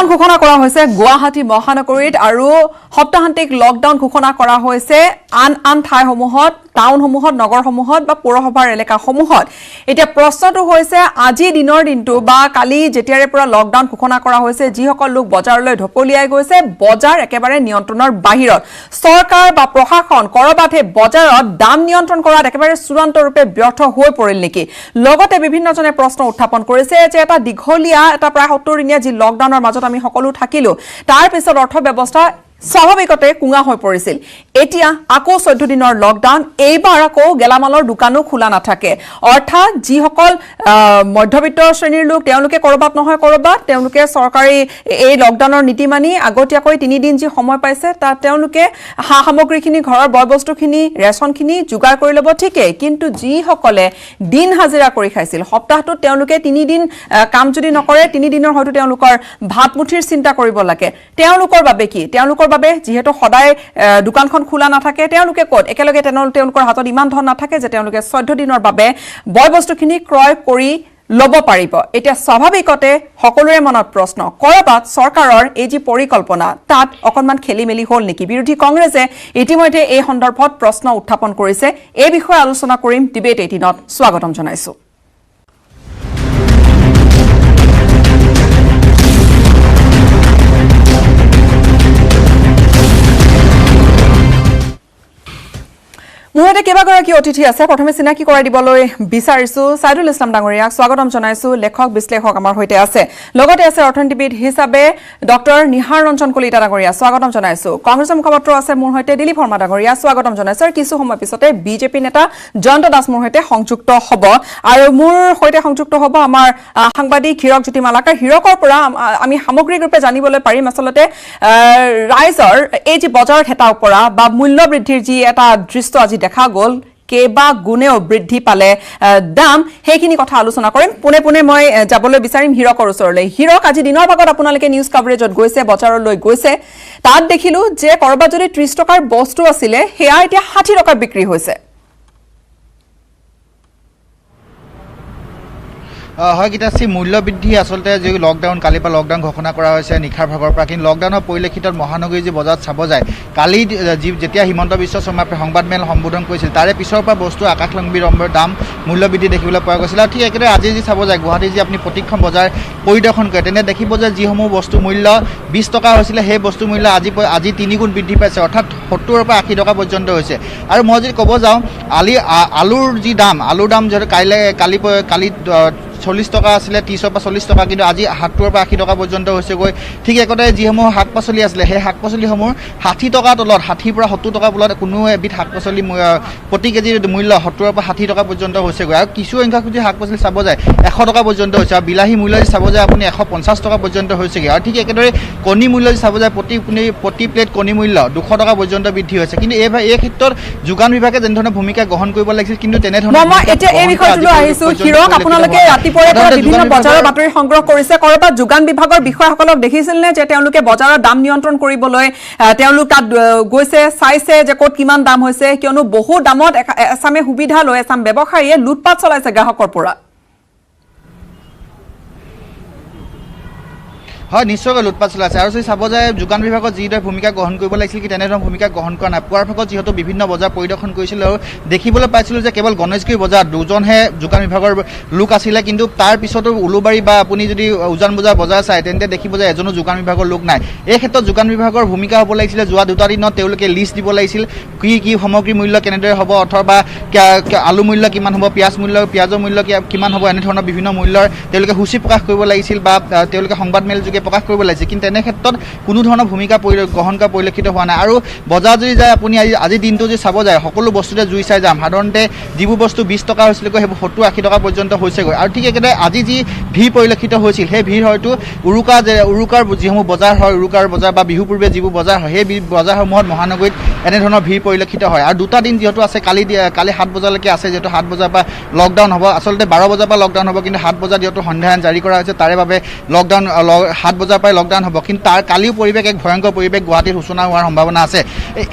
Lockdown ঘোষণা কৰা হৈছে গুৱাহাটী মহানগৰীত আৰু সপ্তাহান্তিক লকডাউন ঘোষণা কৰা হৈছে আন ঠাইসমূহত টাউনসমূহত নগৰসমূহত বা পৌৰসভাৰ এলেকাসমূহত এতিয়া প্ৰশ্নটো হৈছে আজি দিনৰ দিনটো বা কালি যেতিয়াৰে পৰা লকডাউন ঘোষণা কৰা হৈছে যিসকল লোক বজাৰলৈ ঢপলিয়াই গৈছে বজাৰ একেবাৰে নিয়ন্ত্ৰণৰ বাহিৰত চৰকাৰ বা প্ৰশাসন কৰবাতে বজাৰত দাম নিয়ন্ত্ৰণ কৰাত একেবাৰে চূড়ান্ত ৰূপে ব্যৰ্থ হৈ পৰিল নেকি লগতে বিভিন্নজনে প্ৰশ্ন উত্থাপন কৰিছে যে এটা দীঘলীয়া এটা প্ৰায় 70 দিনীয়া যি লকডাউনৰ মাজত আমি সকলো থাকিলো তাৰ পিছত অৰ্থব্যৱস্থা স্বাভাৱিকতে কুঙা হৈ পৰিছিল এতিয়া আকৌ 14 দিনৰ লকডাউন এইবাৰ আকৌ গেলামালৰ দোকানো খোলা নাথাকে অৰ্থাৎ যিসকল মধ্যবিত্ত শ্ৰেণীৰ লোক তেওঁলোকে কৰবাত নহয় কৰবাত তেওঁলোকে চৰকাৰী এই লকডাউনৰ নীতি মানি আগতীয়াকৈ 3 দিন যি সময় পাইছে তাত তেওঁলোকে সামগ্ৰীখিনি ঘৰৰ বয়বস্তুখিনি ৰেচনখিনি যোগাৰ কৰি ল'ব ঠিকে কিন্তু যিসকলে দিন হাজিৰা কৰি খাইছিল সপ্তাহটোত তেওঁলোকে 3 দিন কাম যদি নকৰে 3 দিনৰ হয়তো তেওঁলোকৰ ভাতমুঠিৰ চিন্তা কৰিব লাগে তেওঁলোকৰ বাবে কি তেওঁলোকৰ বাবে যেহেতু সদায় দোকানখন খোলা নাথাকে তেওঁলোকে ক'ত একেলগে তেওঁলোকৰ হাতত ইমান ধন নাথাকে যে তেওঁলোকে 14 দিনৰ বাবে বয়বস্তুখিনি ক্ৰয় কৰি লব পাৰিব এতিয়া স্বাভাৱিকতে সকলোৰে মনত প্ৰশ্ন কৰবাত চৰকাৰৰ এই যি পৰিকল্পনা তাত অকনমান খেলিমেলি হ'ল নেকি বিৰোধী কংগ্ৰেছে ইতিমধ্যে এই সন্দৰ্ভত প্ৰশ্ন উত্থাপন কৰিছে এই বিষয়ে আলোচনা কৰিম ডিবেট 18ত স্বাগতম জনাইছো মুহূৰ্তে কেইবাগৰাকী অতিথি আছে প্ৰথমে চিনাকি কৰাই দিবলৈ বিচাৰিছো সাইদুল ইছলাম ডাঙৰীয়াক স্বাগতম জনাইছো লেখক বিশ্লেষক আমাৰ হৈতে আছে লগতে আছে অৰ্থনীতিবিদ হিচাপে ডক্টৰ নিহাৰ ৰঞ্জন কলিতা ডাঙৰীয়া স্বাগতম জনাইছো কংগ্ৰেছৰ মুখপাত্ৰ আছে মোৰ হৈতে দিলীপ শৰ্মা ডাঙৰীয়া স্বাগতম জনাইছো আৰু কিছু সময় পিছতে বিজেপি নেতা জয়ন্ত দাস মোৰ হৈতে সংযুক্ত হ'ব আৰু মোৰ হৈতে সংযুক্ত হ'ব আমাৰ সাংবাদিক হিৰক জ্যোতি মালাকাৰ হিৰকৰ পৰা আমি সামগ্ৰিক ৰূপে জানিবলৈ পাৰিম আসলতে ৰাইজৰ এই যি বজাৰত হেতা ওপৰা বা মূল্য বৃদ্ধিৰ যি এটা দৃশ্য আজি দেখা গ'ল কেবা গুণেও বৃদ্ধি পালে দাম হেখিনি কথা আলোচনা কৰিম পুনে পুনে মই যাবলৈ বিচাৰিম হিৰকৰ ওচৰলৈ হিৰক আজি দিনৰ ভাগত আপোনালোকে নিউজ কভাৰেজত গৈছে বজাৰলৈ গৈছে তাত দেখিলো যে কৰবাত যদি 30 টকাৰ বস্তু আছিলে হেয়া এতিয়া 60 টকা বিক্ৰী হৈছে হয় গীতাশ্ৰী মূল্য বৃদ্ধি আসলতে যে লকডাউন কালি পৰা লকডাউন ঘোষণা কৰা হৈছে নিখাৰ ভাগৰ পৰা কিন্তু লকডাউনৰ পৰিলক্ষিতত মহানগৰী যে বজাৰত চাব যায় কালি যেতিয়া হিমন্ত বিশ্ব শৰ্মাই সংবাদমেল সম্বোধন কৰিছিল তাৰে পিছৰ পৰা বস্তু আকাশলম্বী ৰম্বৰ দাম মূল্য বৃদ্ধি দেখিবলৈ পোৱা গৈছিল আৰু ঠিক একেদৰে আজি যি চাব যায় গুৱাহাটী যি আপুনি প্ৰতিখন বজাৰ পৰিদৰ্শন কৰে তেনে দেখিব যে যিসমূহ বস্তু মূল্য 20 টকা হৈছিলে সেই বস্তু মূল্য আজি 3 গুণ বৃদ্ধি পাইছে অৰ্থাৎ 70 পৰা 80 টকা পৰ্যন্ত হৈছে আৰু মই যদি ক'ব যাওঁ আলুৰ যি দাম আলুৰ দাম যদি কালি 40 টকা আছিলে 30 পৰা 40 টকা কিন্তু আজি 70 পৰা 80 টকা পৰ্যন্ত হৈছে গৈ ঠিক একদৰে যিসমূহ শাক-পাচলি আছিলে সেই শাক-পাচলিসমূহ 60 টকা তলত 60 পৰা 70 টকা তলত কোনো এবিধ শাক-পাচলি প্ৰতি কেজিৰ মূল্য 70 পৰা 60 টকা পৰ্যন্ত হৈছে গৈ আৰু কিছু সংখ্যক যদি শাক-পাচলি চাব যায় 100 টকা পৰ্যন্ত হৈছে আৰু বিলাহী মূল্য যদি চাব যায় আপুনি 150 টকা পৰ্যন্ত হৈছেগৈ আৰু ঠিক একেদৰে কণী মূল্য যদি চাব যায় প্ৰতি প্লেট কণী মূল্য 200 টকা পৰ্যন্ত বৃদ্ধি হৈছে কিন্তু এই ক্ষেত্ৰত যোগান বিভাগে যেনে ধৰণৰ ভূমিকা গ্ৰহণ কৰিব লাগিছিল কিন্তু তেনে ধৰণৰ মই এতিয়া এই বিষয়টো আহিছো হিৰক আপোনালোকে ৰাতিপুৱাৰে পৰা বিভিন্ন বজাৰৰ বাতৰি সংগ্ৰহ কৰিছে কৰবাত যোগান বিভাগৰ বিষয়াসকলক দেখিছিল নে যে তেওঁলোকে বজাৰৰ দাম নিয়ন্ত্ৰণ কৰিবলৈ তেওঁলোক তাত গৈছে চাইছে যে ক'ত কিমান দাম হৈছে কিয়নো বহু দামত এছামে সুবিধা লৈ এছাম ব্যৱসায়ীয়ে লুটপাট চলাইছে গ্ৰাহকৰ পৰা হয় নিশ্চয়কৈ লুটপাট চলাইছে আৰু যদি চাব যায় যোগান বিভাগত যিদৰে ভূমিকা গ্ৰহণ কৰিব লাগিছিল কি তেনেধৰণৰ ভূমিকা গ্ৰহণ কৰা নাই পুৱাৰ ভাগত যিহেতু বিভিন্ন বজাৰ পৰিদৰ্শন কৰিছিল আৰু দেখিবলৈ পাইছিলোঁ যে কেৱল গণেশগুৰি বজাৰত দুজনহে যোগান বিভাগৰ লোক আছিলে কিন্তু তাৰ পিছতো উলুবাৰী বা আপুনি যদি উজান বজাৰ চায় তেন্তে দেখিব যে এজনো যোগান বিভাগৰ লোক নাই এই ক্ষেত্ৰত যোগান বিভাগৰ ভূমিকা হ'ব লাগিছিলে যোৱা 2টা দিনত তেওঁলোকে লিষ্ট দিব লাগিছিল কি সামগ্ৰীৰ মূল্য কেনেদৰে হ'ব অথবা আলু মূল্য কিমান হ'ব পিঁয়াজৰ মূল্য কিমান হ'ব এনেধৰণৰ বিভিন্ন মূল্যৰ তেওঁলোকে সূচী প্ৰকাশ কৰিব লাগিছিল বা তেওঁলোকে সংবাদমেল প্ৰকাশ কৰিব লাগিছে কিন্তু তেনে ক্ষেত্ৰত কোনো ধৰণৰ ভূমিকা গ্ৰহণ কৰা পৰিলক্ষিত হোৱা নাই আৰু বজাৰ যদি যায় আপুনি আজি দিনটো যদি চাব যায় সকলো বস্তুতে জুই চাই যাম সাধাৰণতে যিবোৰ বস্তু 20 টকা হৈছিলে সেইবোৰ 70-80 টকা পৰ্যন্ত হৈছেগৈ আৰু ঠিক একেদৰে আজি যি ভিৰ পৰিলক্ষিত হৈছিল সেই ভিৰ হয়তো উৰুকাৰ যিসমূহ বজাৰ হয় উৰুকাৰ বজাৰ বা বিহু পূৰ্বে যিবোৰ বজাৰ হয় সেই বজাৰসমূহত মহানগৰীত এনেধৰণৰ ভিৰ পৰিলক্ষিত হয় আৰু 2টা দিন যিহেতু আছে কালি 7 বজালৈকে আছে যিহেতু 7 বজাৰ পৰা লকডাউন হ'ব আচলতে 12 বজাৰ পৰা লকডাউন হ'ব কিন্তু 7 বজাত যিহেতু সন্ধিয়া জাৰি কৰা হৈছে তাৰে বাবে লকডাউন 7 বজাৰ পৰা লকডাউন হ'ব কিন্তু তাৰ কালিও পৰিৱেশ এক ভয়ংকৰ পৰিৱেশ গুৱাহাটীত সূচনা হোৱাৰ সম্ভাৱনা আছে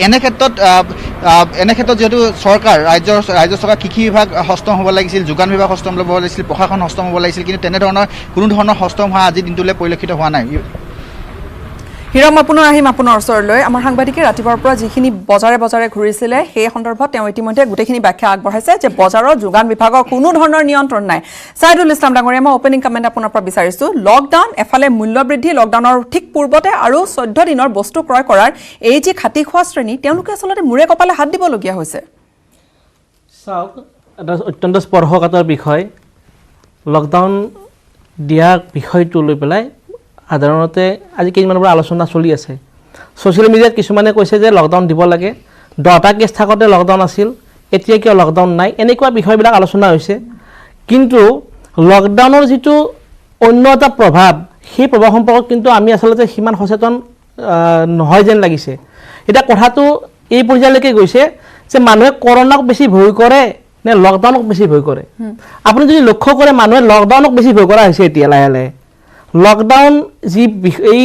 এনে ক্ষেত্ৰত যেহেতু চৰকাৰ ৰাজ্য চৰকাৰ কৃষি বিভাগ হস্তম হ'ব লাগিছিল যোগান বিভাগ হস্তম হ'ব লাগিছিল প্ৰশাসন হস্তম হ'ব লাগিছিল কিন্তু তেনেধৰণৰ কোনো ধৰণৰ হস্তম হোৱা আজি দিনটোলৈ পৰিলক্ষিত হোৱা নাই হিৰম আপোনাৰ আহিম আপোনাৰ ওচৰলৈ আমাৰ সাংবাদিকে ৰাতিপুৱাৰ পৰা যিখিনি বজাৰে বজাৰে ঘূৰিছিলে সেই সন্দৰ্ভত তেওঁ ইতিমধ্যে গোটেইখিনি ব্যাখ্যা আগবঢ়াইছে যে বজাৰৰ যোগান বিভাগৰ কোনো ধৰণৰ নিয়ন্ত্ৰণ নাই সাইদুল ইছলাম ডাঙৰীয়া মই ওপেনিং কমেণ্ট আপোনাৰ পৰা বিচাৰিছো লকডাউন এফালে মূল্য বৃদ্ধি লকডাউনৰ ঠিক পূৰ্বতে আৰু 14 দিনৰ বস্তু ক্ৰয় কৰাৰ এই যে খাটি খোৱা শ্ৰেণী তেওঁলোকে আচলতে মূৰে কপালে হাত দিবলগীয়া হৈছে চাওক এটা অত্যন্ত স্পৰ্শকাতৰ বিষয় লকডাউন দিয়া বিষয়টো লৈ পেলাই সাধাৰণতে আজি কেইদিনমানৰ পৰা আলোচনা চলি আছে ছ'চিয়েল মিডিয়াত কিছুমানে কৈছে যে লকডাউন দিব লাগে 10টা কেছ থাকোঁতে লকডাউন আছিল এতিয়া কিয় লকডাউন নাই এনেকুৱা বিষয়বিলাক আলোচনা হৈছে কিন্তু লকডাউনৰ যিটো অন্য এটা প্ৰভাৱ সেই প্ৰভাৱ সম্পৰ্কত কিন্তু আমি আচলতে সিমান সচেতন নহয় যেন লাগিছে এতিয়া কথাটো এই পৰ্যায়লৈকে গৈছে যে মানুহে কৰোনাক বেছি ভয় কৰে নে লকডাউনক বেছি ভয় কৰে আপুনি যদি লক্ষ্য কৰে মানুহে লকডাউনক বেছি ভয় কৰা হৈছে এতিয়া লাহে লাহে লকডাউন যি এই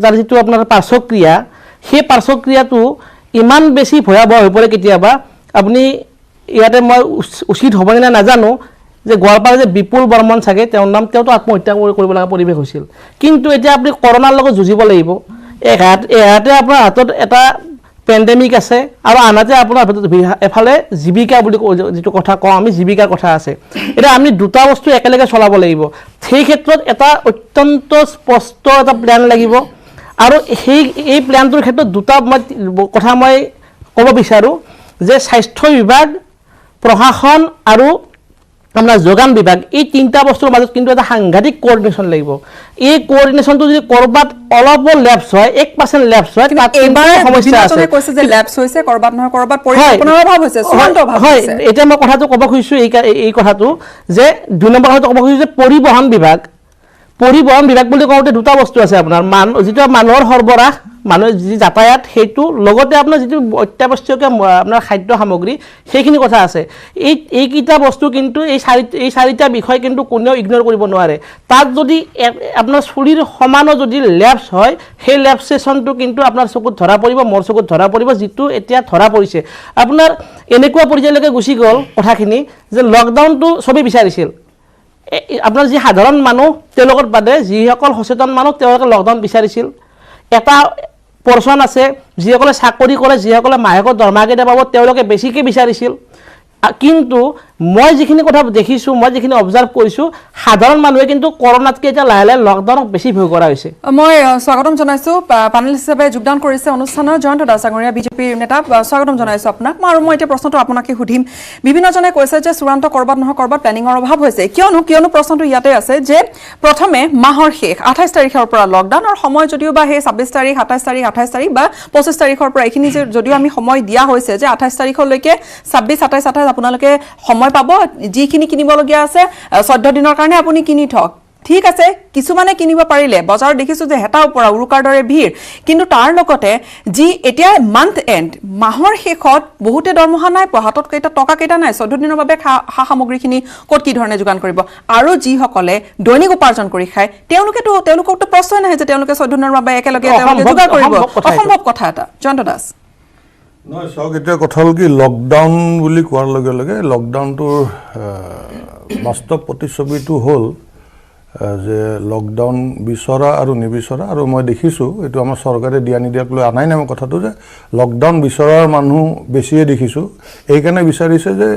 যাৰ যিটো আপোনাৰ পাৰ্শ্বক্ৰিয়া সেই পাৰ্শ্বক্ৰিয়াটো ইমান বেছি ভয়াৱহ হৈ পৰে কেতিয়াবা আপুনি ইয়াতে মই উচিত হ'বনে নাই নাজানো যে গোৱালপাৰা যে বিপুল বৰ্মন চাগে তেওঁৰ নাম তেওঁতো আত্মহত্যা কৰিব লগা পৰিৱেশ হৈছিল কিন্তু এতিয়া আপুনি কৰোনাৰ লগত যুঁজিব লাগিব এহাতে আপোনাৰ হাতত এটা পেণ্ডেমিক আছে আৰু আনহাতে আপোনাৰ এফালে জীৱিকা বুলি যিটো কথা কওঁ আমি জীৱিকাৰ কথা আছে এতিয়া আমি দুটা বস্তু একেলগে চলাব লাগিব সেই ক্ষেত্ৰত এটা অত্যন্ত স্পষ্ট এটা প্লেন লাগিব আৰু এই প্লেনটোৰ ক্ষেত্ৰত দুটা কথা মই ক'ব বিচাৰোঁ যে স্বাস্থ্য বিভাগ প্ৰশাসন আৰু আপোনাৰ যোগান বিভাগ এই তিনিটা বস্তুৰ মাজত কিন্তু এটা সাংঘাতিক কোঅৰ্ডিনেশ্যন লাগিব এই কোঅৰ্ডিনেশ্যনটো যদি কৰবাত অলপ লেপছ হয় 1% লেপছ হয় তাত এবাৰ সমস্যা আছে কৈছে যে লেপছ হৈছে কৰবাত নহয় কৰবাত পৰিকল্পনাৰ অভাৱ হৈছে চূড়ান্ত অভাৱ হৈছে এতিয়া মই কথাটো ক'ব খুজিছোঁ এই কথাটো যে 2 নম্বৰ কথাটো ক'ব খুজিছোঁ যে পৰিবহণ বিভাগ বুলি কওঁতে দুটা বস্তু আছে আপোনাৰ যিটো মানুহৰ সৰবৰাহ মানুহে যি যাতায়াত সেইটো লগতে আপোনাৰ যিটো অত্যাৱশ্যকীয় আপোনাৰ খাদ্য সামগ্ৰী সেইখিনি কথা আছে এইকেইটা বস্তু কিন্তু এই চাৰিটা বিষয় কিন্তু কোনেও ইগন'ৰ কৰিব নোৱাৰে তাত যদি আপোনাৰ চুৰিৰ সমানো যদি লেপছ হয় সেই লেপছেশ্যনটো কিন্তু আপোনাৰ চকুত ধৰা পৰিব মোৰ চকুত ধৰা পৰিব যিটো এতিয়া ধৰা পৰিছে আপোনাৰ এনেকুৱা পৰ্যায়লৈকে গুচি গ'ল কথাখিনি যে লকডাউনটো চবেই বিচাৰিছিল আপোনাৰ যি সাধাৰণ মানুহ তেওঁলোকৰ বাদে যিসকল সচেতন মানুহ তেওঁলোকে লকডাউন বিচাৰিছিল এটা পৰ্চন আছে যিসকলে চাকৰি কৰে যিসকলে মাহেকৰ দৰমহা কেইটা পাব তেওঁলোকে বেছিকৈ বিচাৰিছিল কিন্তু মই যিখিনি কথা দেখিছোঁ মই যিখিনি অবজাৰ্ভ কৰিছোঁ সাধাৰণ মানুহে কিন্তু কৰোনাতকৈ এতিয়া লাহে লাহে লকডাউনক বেছি ভয় কৰা হৈছে মই স্বাগতম জনাইছোঁ পানেল হিচাপে যোগদান কৰিছে অনুষ্ঠানৰ জয়ন্ত দাস ডাঙৰীয়া বিজেপিৰ নেতা স্বাগতম জনাইছোঁ আপোনাক মই এতিয়া প্ৰশ্নটো আপোনাকে সুধিম বিভিন্নজনে কৈছে যে চূড়ান্ত কৰবাত নহয় কৰবাত প্লেনিঙৰ অভাৱ হৈছে কিয়নো প্ৰশ্নটো ইয়াতে আছে যে প্ৰথমে মাহৰ শেষ 28 তাৰিখৰ পৰা লকডাউন আৰু সময় যদিও বা সেই 26 তাৰিখ 27 তাৰিখ 28 তাৰিখ বা 25 তাৰিখৰ পৰা এইখিনি যদিও আমি সময় দিয়া হৈছে যে 28 তাৰিখলৈকে 26 27 আপোনালোকে সময় পাব যিখিনি কিনিবলগীয়া আছে 14 দিনৰ কাৰণে আপুনি কিনি থওক ঠিক আছে কিছুমানে কিনিব পাৰিলে বজাৰ দেখিছো যে হেতা ওপৰা উৰুকাৰ দৰে ভিৰ কিন্তু তাৰ লগতে যি এতিয়া মান্থ এণ্ড মাহৰ শেষত বহুতে দৰমহা নাই হাতত টকা কেইটা নাই 14 দিনৰ বাবে সা সামগ্ৰীখিনি ক'ত কি ধৰণে যোগান কৰিব আৰু যিসকলে দৈনিক উপাৰ্জন কৰি খায় তেওঁলোককতো প্ৰশ্নই নাহে যে তেওঁলোকে 14 দিনৰ বাবে একেলগে যোগাৰ কৰিব অসম্ভৱ কথা এটা জয়ন্ত দাস নহয় চাওক এতিয়া কথা হ'ল কি লকডাউন বুলি কোৱাৰ লগে লগে লকডাউনটোৰ বাস্তৱ প্ৰতিচ্ছবিটো হ'ল যে লকডাউন বিচৰা আৰু নিবিচৰা আৰু মই দেখিছোঁ এইটো আমাৰ চৰকাৰে দিয়া নিদিয়াক লৈ আনাই নাই মই কথাটো যে লকডাউন বিচৰাৰ মানুহ বেছিয়ে দেখিছোঁ এইকাৰণে বিচাৰিছে যে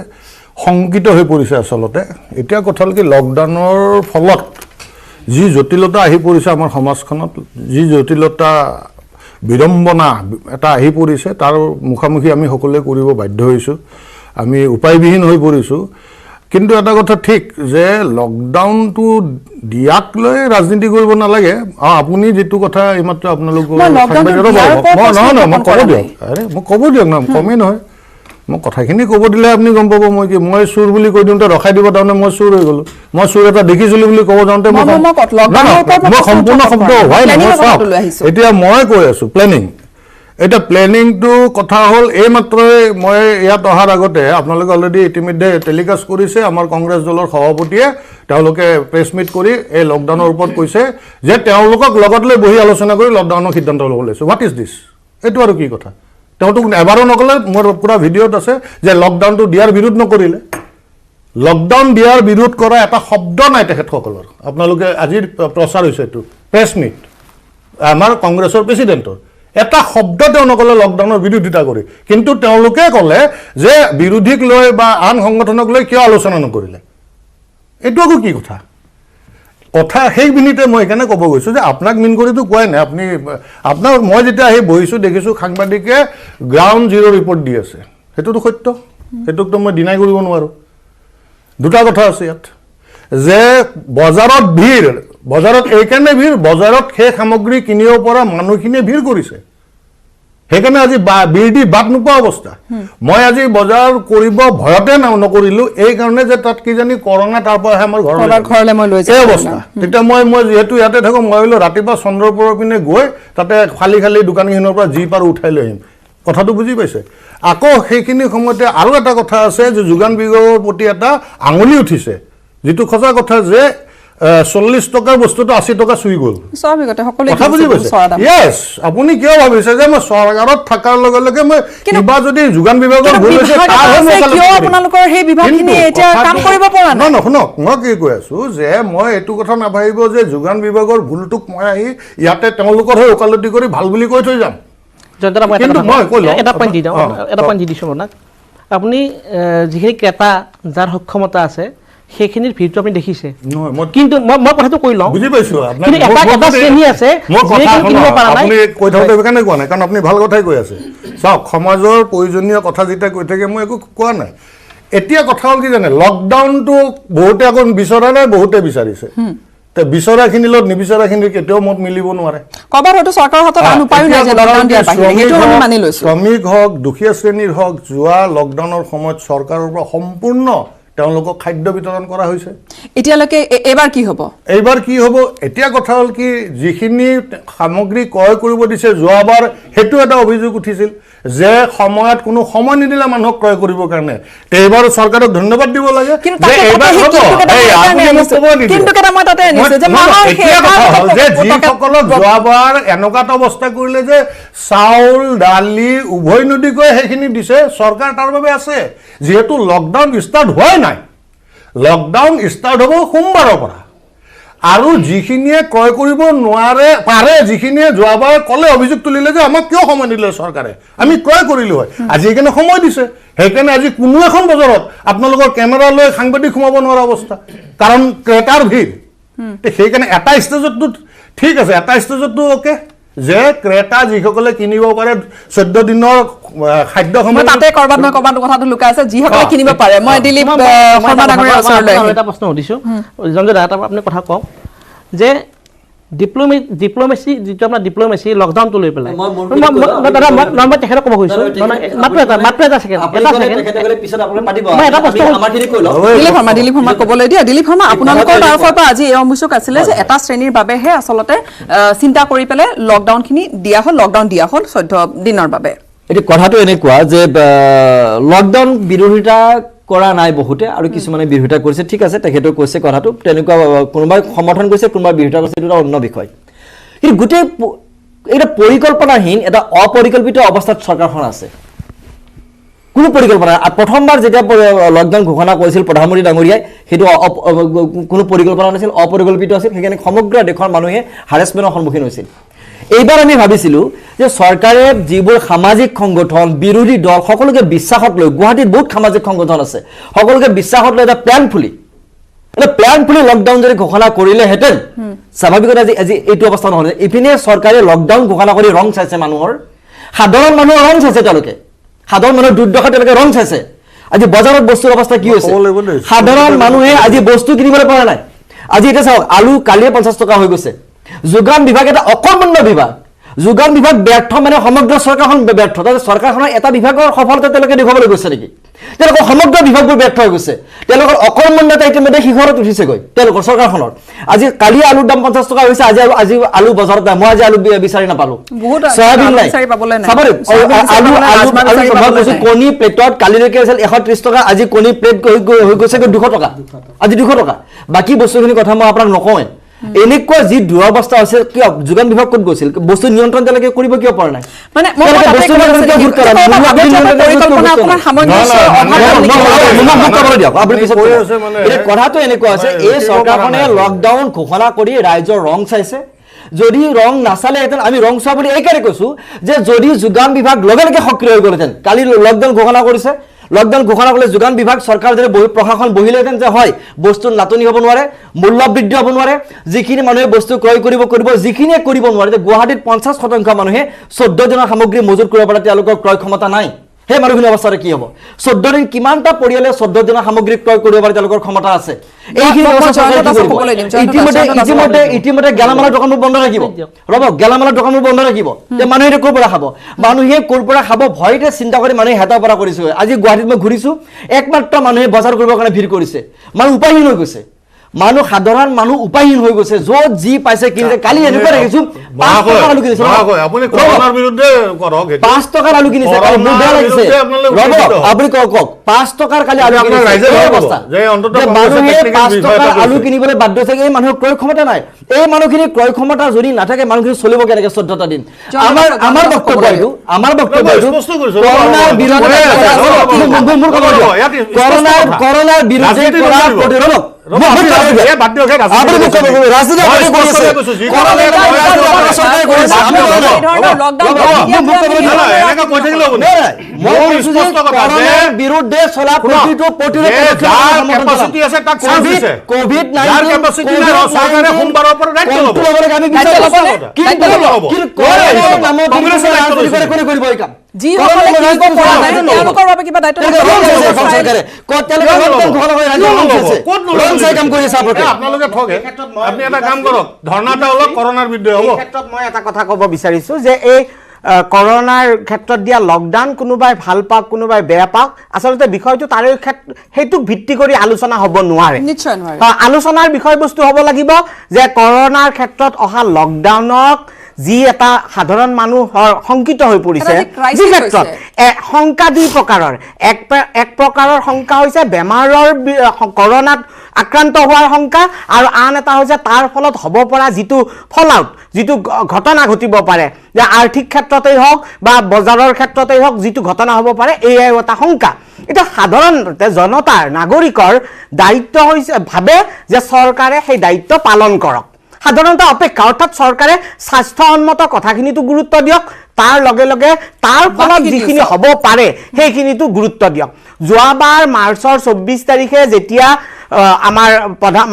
শংকিত হৈ পৰিছে আচলতে এতিয়া কথা হ'ল কি লকডাউনৰ ফলত যি জটিলতা আহি পৰিছে আমাৰ সমাজখনত যি জটিলতা বিড়ম্বনা এটা আহি পৰিছে তাৰ মুখামুখি আমি সকলোৱে কৰিব বাধ্য হৈছোঁ আমি উপায়বিহীন হৈ পৰিছোঁ কিন্তু এটা কথা ঠিক যে লকডাউনটো দিয়াক লৈ ৰাজনীতি কৰিব নালাগে আপুনি যিটো কথা এইমাত্ৰ আপোনালোকৰ মই ক'ব দিয়ক না কমেই নহয় মই কথাখিনি ক'ব দিলে আপুনি গম পাব মই চোৰ বুলি কৈ দিওঁতে ৰখাই দিব তাৰমানে মই চোৰ হৈ গ'লোঁ মই চোৰ এটা দেখিছিলোঁ বুলি ক'ব যাওঁতে মই সম্পূৰ্ণ শব্দ হোৱাই নহয় এতিয়া মই কৈ আছোঁ প্লেনিং এটা প্লেনিংটো কথা হ'ল এইমাত্ৰই মই ইয়াত অহাৰ আগতে আপোনালোকে অলৰেডি ইতিমধ্যে টেলিকাষ্ট কৰিছে আমাৰ কংগ্ৰেছ দলৰ সভাপতিয়ে তেওঁলোকে প্ৰেছ মিট কৰি এই লকডাউনৰ ওপৰত কৈছে যে তেওঁলোকক লগত লৈ বহি আলোচনা কৰি লকডাউনৰ সিদ্ধান্ত ল'ব লৈছোঁ হোৱাট ইজ দিছ এইটো আৰু কি কথা তেওঁটোক এবাৰো নক'লে মোৰ পুৰা ভিডিঅ'ত আছে যে লকডাউনটো দিয়াৰ বিৰোধ নকৰিলে লকডাউন দিয়াৰ বিৰোধ কৰা এটা শব্দ নাই তেখেতসকলৰ আপোনালোকে আজিৰ প্ৰচাৰ হৈছে এইটো প্ৰেছ মিট আমাৰ কংগ্ৰেছৰ প্ৰেচিডেণ্টৰ এটা শব্দ তেওঁ নক'লে লকডাউনৰ বিৰোধিতা কৰি কিন্তু তেওঁলোকে ক'লে যে বিৰোধীক লৈ বা আন সংগঠনক লৈ কিয় আলোচনা নকৰিলে এইটো আকৌ কি কথা সেই মিনিটে মই সেইকাৰণে ক'ব গৈছোঁ যে আপোনাক মিন কৰিতো কোৱাই নাই আপুনি আপোনাৰ মই যেতিয়া আহি বহিছোঁ দেখিছোঁ সাংবাদিকে গ্ৰাউণ্ড জিৰ' ৰিপৰ্ট দি আছে সেইটোতো সত্য সেইটোকতো মই ডিনাই কৰিব নোৱাৰোঁ দুটা কথা আছে ইয়াত যে বজাৰত ভিৰ বজাৰত এইকাৰণে ভিৰ বজাৰত সেই সামগ্ৰী কিনিব পৰা মানুহখিনিয়ে ভিৰ কৰিছে সেইকাৰণে আজি ভিৰ দি বাট নোপোৱা অৱস্থা মই আজি বজাৰ কৰিব ভয়তে নকৰিলোঁ এই কাৰণে যে তাত কিজানি কৰোণা তাৰ পৰাহে আমাৰ ঘৰলৈ মই লৈ যাওঁ এই অৱস্থা তেতিয়া মই যিহেতু ইয়াতে থাকোঁ মই ভাবিলোঁ ৰাতিপুৱা চন্দ্ৰপুৰৰ পিনে গৈ তাতে খালী দোকানীখিনিৰ পৰা যি পাৰোঁ উঠাই লৈ আহিম কথাটো বুজি পাইছে আকৌ সেইখিনি সময়তে আৰু এটা কথা আছে যে যোগান বিভাগৰ প্ৰতি এটা আঙুলি উঠিছে যিটো সঁচা কথা যে 40 টকাৰ বস্তুটো 80 টকা চুই গ'ল কথা বুজি পাইছে য়েছ আপুনি কিয় ভাবিছে যে মই চৰকাৰত থকাৰ লগে লগে মই কিবা যদি যোগান বিভাগৰ ভুল হৈছে শুনক মই কি কৈ আছোঁ যে মই এইটো কথা নাভাবিব যে যোগান বিভাগৰ ভুলটোক মই আহি ইয়াতে তেওঁলোকৰ হৈ ওকালতি কৰি ভাল বুলি কৈ থৈ যাম এটা পইণ্ট দি দিছোঁ আপোনাক আপুনি যিখিনি ক্ৰেতা যাৰ সক্ষমতা আছে সেইখিনিৰ ভিৰটো আপুনি দেখিছে কিন্তু মই কথাটো কৈ লওঁ বুজি পাইছোঁ এটা শ্ৰেণী আছে আপুনি কৈ থাকোঁতে সেইকাৰণে কোৱা নাই কাৰণ আপুনি ভাল কথাই কৈ আছে চাওক সমাজৰ প্ৰয়োজনীয় কথা যেতিয়া কৈ থাকে মই একো কোৱা নাই এতিয়া কথা হ'ল কি জানে লকডাউনটো বহুতে আকৌ বিচৰা নাই বহুতে বিচাৰিছে বিচৰাখিনিৰ লগত নিবিচৰাখিনিৰ কেতিয়াও মত মিলিব নোৱাৰে শ্ৰমিক হওক দুখীয়া শ্ৰেণীৰ হওক যোৱা লকডাউনৰ সময়ত চৰকাৰৰ পৰা সম্পূৰ্ণ তেওঁলোকক খাদ্য বিতৰণ কৰা হৈছে এতিয়ালৈকে এইবাৰ কি হ'ব এতিয়া কথা হ'ল কি যিখিনি সামগ্ৰী ক্ৰয় কৰিব দিছে যোৱাবাৰ সেইটো এটা অভিযোগ উঠিছিল যে সময়ত কোনো সময় নিদিলে মানুহক ক্ৰয় কৰিবৰ কাৰণে এইবাৰ চৰকাৰক ধন্যবাদ দিব লাগে যে যিসকলক যোৱাবাৰ এনেকুৱা এটা অৱস্থা কৰিলে যে চাউল দালি উভয় নদীকৈ সেইখিনি দিছে চৰকাৰ তাৰ বাবে আছে যিহেতু লকডাউন ষ্টাৰ্ট হোৱাই নাই লকডাউন ষ্টাৰ্ট হ'ব সোমবাৰৰ পৰা আৰু যিখিনিয়ে ক্ৰয় কৰিব নোৱাৰে পাৰে যিখিনিয়ে যোৱাবাৰ ক'লে অভিযোগ তুলিলে যে আমাক কিয় সময় নিদিলে চৰকাৰে আমি ক্ৰয় কৰিলোঁ হয় আজি সেইকাৰণে সময় দিছে সেইকাৰণে আজি কোনো এখন বজাৰত আপোনালোকৰ কেমেৰা লৈ সাংবাদিক সোমাব নোৱাৰা অৱস্থা কাৰণ ক্ৰেতাৰ ভিৰ সেইকাৰণে এটা ষ্টেজততো ঠিক আছে এটা ষ্টেজততো অ'কে যে ক্ৰেতা যিসকলে কিনিব পাৰে 14 দিনৰ খাদ্য সময় তাতে কৰবাত নহয় কৰবাত কথাটো লুকাই আছে যিসকলে কিনিব পাৰে মই দিলীপ শৰ্মা ডাঙৰীয়াৰ ওচৰলৈ এটা প্ৰশ্ন সুধিছোঁ আপুনি কথা কওক যে ডিপ্ল'মেচি যিটো আপোনাৰ ডিপ্ল'মেচি লকডাউনটো লৈ পেলাই মই তেখেতক ক'ব খুজিছোঁ মাত্ৰ এটা ছেকেণ্ড দিলীপ শৰ্মা ক'বলৈ দিয়া দিলীপ শৰ্মা আপোনালোকৰ তৰফৰ পৰা আজি এই অভিযোগ আছিলে যে এটা শ্ৰেণীৰ বাবেহে আচলতে চিন্তা কৰি পেলাই লকডাউনখিনি দিয়া হ'ল 14 দিনৰ বাবে এতিয়া কথাটো এনেকুৱা যে লকডাউন বিৰোধিতা কৰা নাই বহুতে আৰু কিছুমানে বিৰোধিতা কৰিছে ঠিক আছে তেখেতেও কৈছে কথাটো তেনেকুৱা কোনোবাই সমৰ্থন কৰিছে কোনোবাই বিৰোধিতা কৰিছে এটা অন্য বিষয় কিন্তু গোটেই এটা পৰিকল্পনাহীন এটা অপৰিকল্পিত অৱস্থাত চৰকাৰখন আছে কোনো পৰিকল্পনা প্ৰথমবাৰ যেতিয়া লকডাউন ঘোষণা কৰিছিল প্ৰধানমন্ত্ৰী ডাঙৰীয়াই সেইটো কোনো পৰিকল্পনা নাছিল অপৰিকল্পিত আছিল সেইকাৰণে সমগ্ৰ দেশৰ মানুহে হাৰেছমেণ্টৰ সন্মুখীন হৈছিল এইবাৰ আমি ভাবিছিলোঁ যে চৰকাৰে যিবোৰ সামাজিক সংগঠন বিৰোধী দল সকলোকে বিশ্বাসত লৈ গুৱাহাটীত বহুত সামাজিক সংগঠন আছে সকলোকে বিশ্বাসত লৈ এটা প্লেন ফুলি লকডাউন যদি ঘোষণা কৰিলেহেঁতেন স্বাভাৱিকতে আজি এইটো অৱস্থা নহ'লে ইপিনে চৰকাৰে লকডাউন ঘোষণা কৰি ৰং চাইছে মানুহৰ সাধাৰণ মানুহৰ ৰং চাইছে তেওঁলোকে সাধাৰণ মানুহৰ দুৰ্দশা তেওঁলোকে ৰং চাইছে আজি বজাৰত বস্তুৰ অৱস্থা কি হৈছে সাধাৰণ মানুহে আজি বস্তু কিনিবলৈ পৰা নাই আজি এতিয়া চাওক আলু কালিয়ে 50 টকা হৈ গৈছে যোগান বিভাগ এটা অকৰ্মণ্য বিভাগ যোগান বিভাগ ব্যৰ্থ মানে সমগ্ৰ চৰকাৰখন ব্যৰ্থ চৰকাৰখনৰ এটা বিভাগৰ সফলতা তেওঁলোকে দেখুৱাবলৈ গৈছে নেকি তেওঁলোকৰ সমগ্ৰ বিভাগবোৰ ব্যৰ্থ হৈ গৈছে তেওঁলোকৰ অকৰ্মণ্যতা ইতিমধ্যে শিখৰত উঠিছেগৈ তেওঁলোকৰ চৰকাৰখনৰ আজি কালি আলুৰ দাম 50 টকা হৈছে আজি আলু বজাৰত নাই মই আজি আলু বিচাৰি নাপালোঁ সয়াবিন নাই আলু কণী প্লেটত কালিলৈকে আছিল 130 টকা আজি কণী প্লেট হৈ গৈছে 200 টকা আজি 200 টকা বাকী বস্তুখিনিৰ কথা মই আপোনাক নকওঁৱে এনেকুৱা যি দুৰৱস্থা হৈছে কিয় যোগান বিভাগ ক'ত গৈছিল বস্তু নিয়ন্ত্ৰণ তেওঁলোকে কৰিব কিয় পৰা নাই মানে কথাটো এনেকুৱা আছে এই চৰকাৰখনে লকডাউন ঘোষণা কৰি ৰাইজৰ ৰং চাইছে যদি ৰং নাচালেহেঁতেন আমি ৰং চোৱা বুলি এইকাৰণে কৈছোঁ যে যদি যোগান বিভাগ লগে লগে সক্ৰিয় হৈ গ'লহেঁতেন কালি লকডাউন ঘোষণা কৰিছে লকডাউন ঘোষণা কৰিলে যোগান বিভাগ চৰকাৰ যদি প্ৰশাসন বহিলেহেঁতেন যে হয় বস্তুৰ নাটনি হ'ব নোৱাৰে মূল্য বৃদ্ধি হ'ব নোৱাৰে যিখিনি মানুহে বস্তু ক্ৰয় কৰিব যিখিনিয়ে কৰিব নোৱাৰে যে গুৱাহাটীত 50% মানুহে 14 দিনৰ সামগ্ৰী মজুত কৰিব পাৰে তেওঁলোকৰ ক্ৰয় ক্ষমতা নাই সেই মানুহখিনি অৱস্থাৰে কি হ'ব 14 দিন কিমানটা পৰিয়ালে 14 দিনৰ সামগ্ৰী ক্ৰয় কৰিব পাৰে তেওঁলোকৰ ক্ষমতা আছে এইখিনি ইতিমধ্যে গেলামালৰ দোকানবোৰ বন্ধ ৰাখিব ৰ'ব গেলামালৰ দোকানবোৰ বন্ধ ৰাখিব যে মানুহে ক'ৰ পৰা খাব মানুহে ক'ৰ পৰা খাব ভয়তে চিন্তা কৰি মানুহে হেতাৰ পৰা কৰিছে আজি গুৱাহাটীত মই ঘূৰিছোঁ একমাত্ৰ মানুহে বজাৰ কৰিবৰ কাৰণে ভিৰ কৰিছে মানুহ উপায়হীন হৈ গৈছে মানুহ সাধাৰণ মানুহ উপায়হীন হৈ গৈছে য'ত যি পাইছে কিনিছে কালি এনেকুৱা দেখিছোঁ 5 টকাৰ আলু কিনিছে আপুনি কৰোনাৰ বিৰুদ্ধে কৰক 5 টকাৰ আলু কিনিছে কালি মোৰ বেয়া লাগিছে ৰ'ব আপুনি কওক 5 টকাৰ কালি আলু কিনিছে অৱস্থা মানুহে 5 টকাৰ আলু কিনিবলৈ বাধ্য হৈছে এই মানুহৰ ক্ৰয় ক্ষমতা নাই এই মানুহখিনি ক্ৰয় ক্ষমতা যদি নাথাকে মানুহখিনি চলিব কেনেকৈ 14টা দিন আমাৰ বক্তব্য এইটো কৰোনাৰ বিৰুদ্ধে কৰোনাৰ বিৰুদ্ধে কৰা প্ৰতিৰোধ বিৰুদ্ধে চলা প্ৰতিটো আপোনালোকে ঠগে আপুনি এটা কাম কৰক ধৰ্ণাটা অলপ কৰোনাৰ বিৰুদ্ধে হ'ব ক্ষেত্ৰত মই এটা কথা ক'ব বিচাৰিছোঁ যে এই কৰোনাৰ ক্ষেত্ৰত দিয়া লকডাউন কোনোবাই ভাল পাওক কোনোবাই বেয়া পাওক আচলতে বিষয়টো তাৰে সেইটোক ভিত্তি কৰি আলোচনা হ'ব নোৱাৰে নিশ্চয় নোৱাৰে আলোচনাৰ বিষয়বস্তু হ'ব লাগিব যে কৰোনাৰ ক্ষেত্ৰত অহা লকডাউনক যি এটা সাধাৰণ মানুহৰ শংকিত হৈ পৰিছে যি ক্ষেত্ৰত শংকা দুই প্ৰকাৰৰ এক প্ৰকাৰৰ শংকা হৈছে বেমাৰৰ কৰোনাত আক্ৰান্ত হোৱাৰ শংকা আৰু আন এটা হৈছে তাৰ ফলত হ'ব পৰা যিটো ফলআউট যিটো ঘটনা ঘটিব পাৰে যে আৰ্থিক ক্ষেত্ৰতেই হওক বা বজাৰৰ ক্ষেত্ৰতেই হওক যিটো ঘটনা হ'ব পাৰে এয়াই এটা শংকা এটা সাধাৰণতে জনতাৰ নাগৰিকৰ দায়িত্ব হৈছে ভাবে যে চৰকাৰে সেই দায়িত্ব পালন কৰক সাধাৰণতে অপেক্ষা অৰ্থাৎ চৰকাৰে স্বাস্থ্যসন্মত কথাখিনিতো গুৰুত্ব দিয়ক তাৰ লগে লগে তাৰ ফলত যিখিনি হ'ব পাৰে সেইখিনিতো গুৰুত্ব দিয়ক যোৱাবাৰ মাৰ্চৰ 24 তাৰিখে যেতিয়া আমাৰ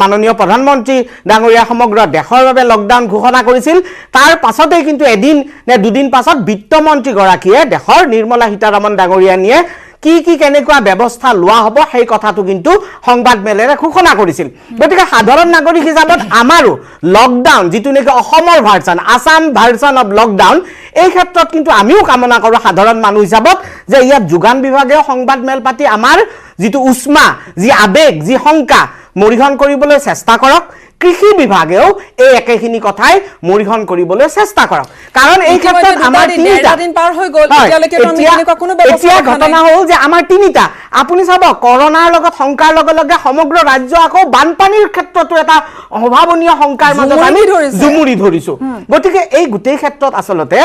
মাননীয় প্ৰধানমন্ত্ৰী ডাঙৰীয়া সমগ্ৰ দেশৰ বাবে লকডাউন ঘোষণা কৰিছিল তাৰ পাছতেই কিন্তু এদিন নে দুদিন পাছত বিত্তমন্ত্ৰীগৰাকীয়ে দেশৰ নিৰ্মলা সীতাৰামন ডাঙৰীয়ানীয়ে কি কেনেকুৱা ব্যৱস্থা লোৱা হ'ব সেই কথাটো কিন্তু সংবাদ মেলেৰে ঘোষণা কৰিছিল গতিকে সাধাৰণ নাগৰিক হিচাপত আমাৰো লকডাউন যিটো নেকি অসমৰ version Assam version of lockdown এই ক্ষেত্ৰত কিন্তু আমিও কামনা কৰোঁ সাধাৰণ মানুহ হিচাপত যে ইয়াত যোগান বিভাগে সংবাদ মেল পাতি আমাৰ যিটো উষ্মা যি আবেগ যি শংকা মৰিহন কৰিবলৈ চেষ্টা কৰক কৃষি বিভাগেও এই একেখিনি কথাই মৰিহন কৰিবলৈ চেষ্টা কৰক কাৰণ এই ক্ষেত্ৰত আমাৰ তিনিটা দিন পাৰ হৈ গ'ল এতিয়ালৈকে এনেকুৱা কোনো ব্যৱস্থা ঘটনা হ'ল যে আমাৰ তিনিটা আপুনি চাব কৰোনাৰ লগত শংকাৰ লগে লগে সমগ্ৰ ৰাজ্য আকৌ বানপানীৰ ক্ষেত্ৰতো এটা অভাৱনীয় শংকাৰ মাজত আমি জুমুৰি ধৰিছো গতিকে এই গোটেই ক্ষেত্ৰত আচলতে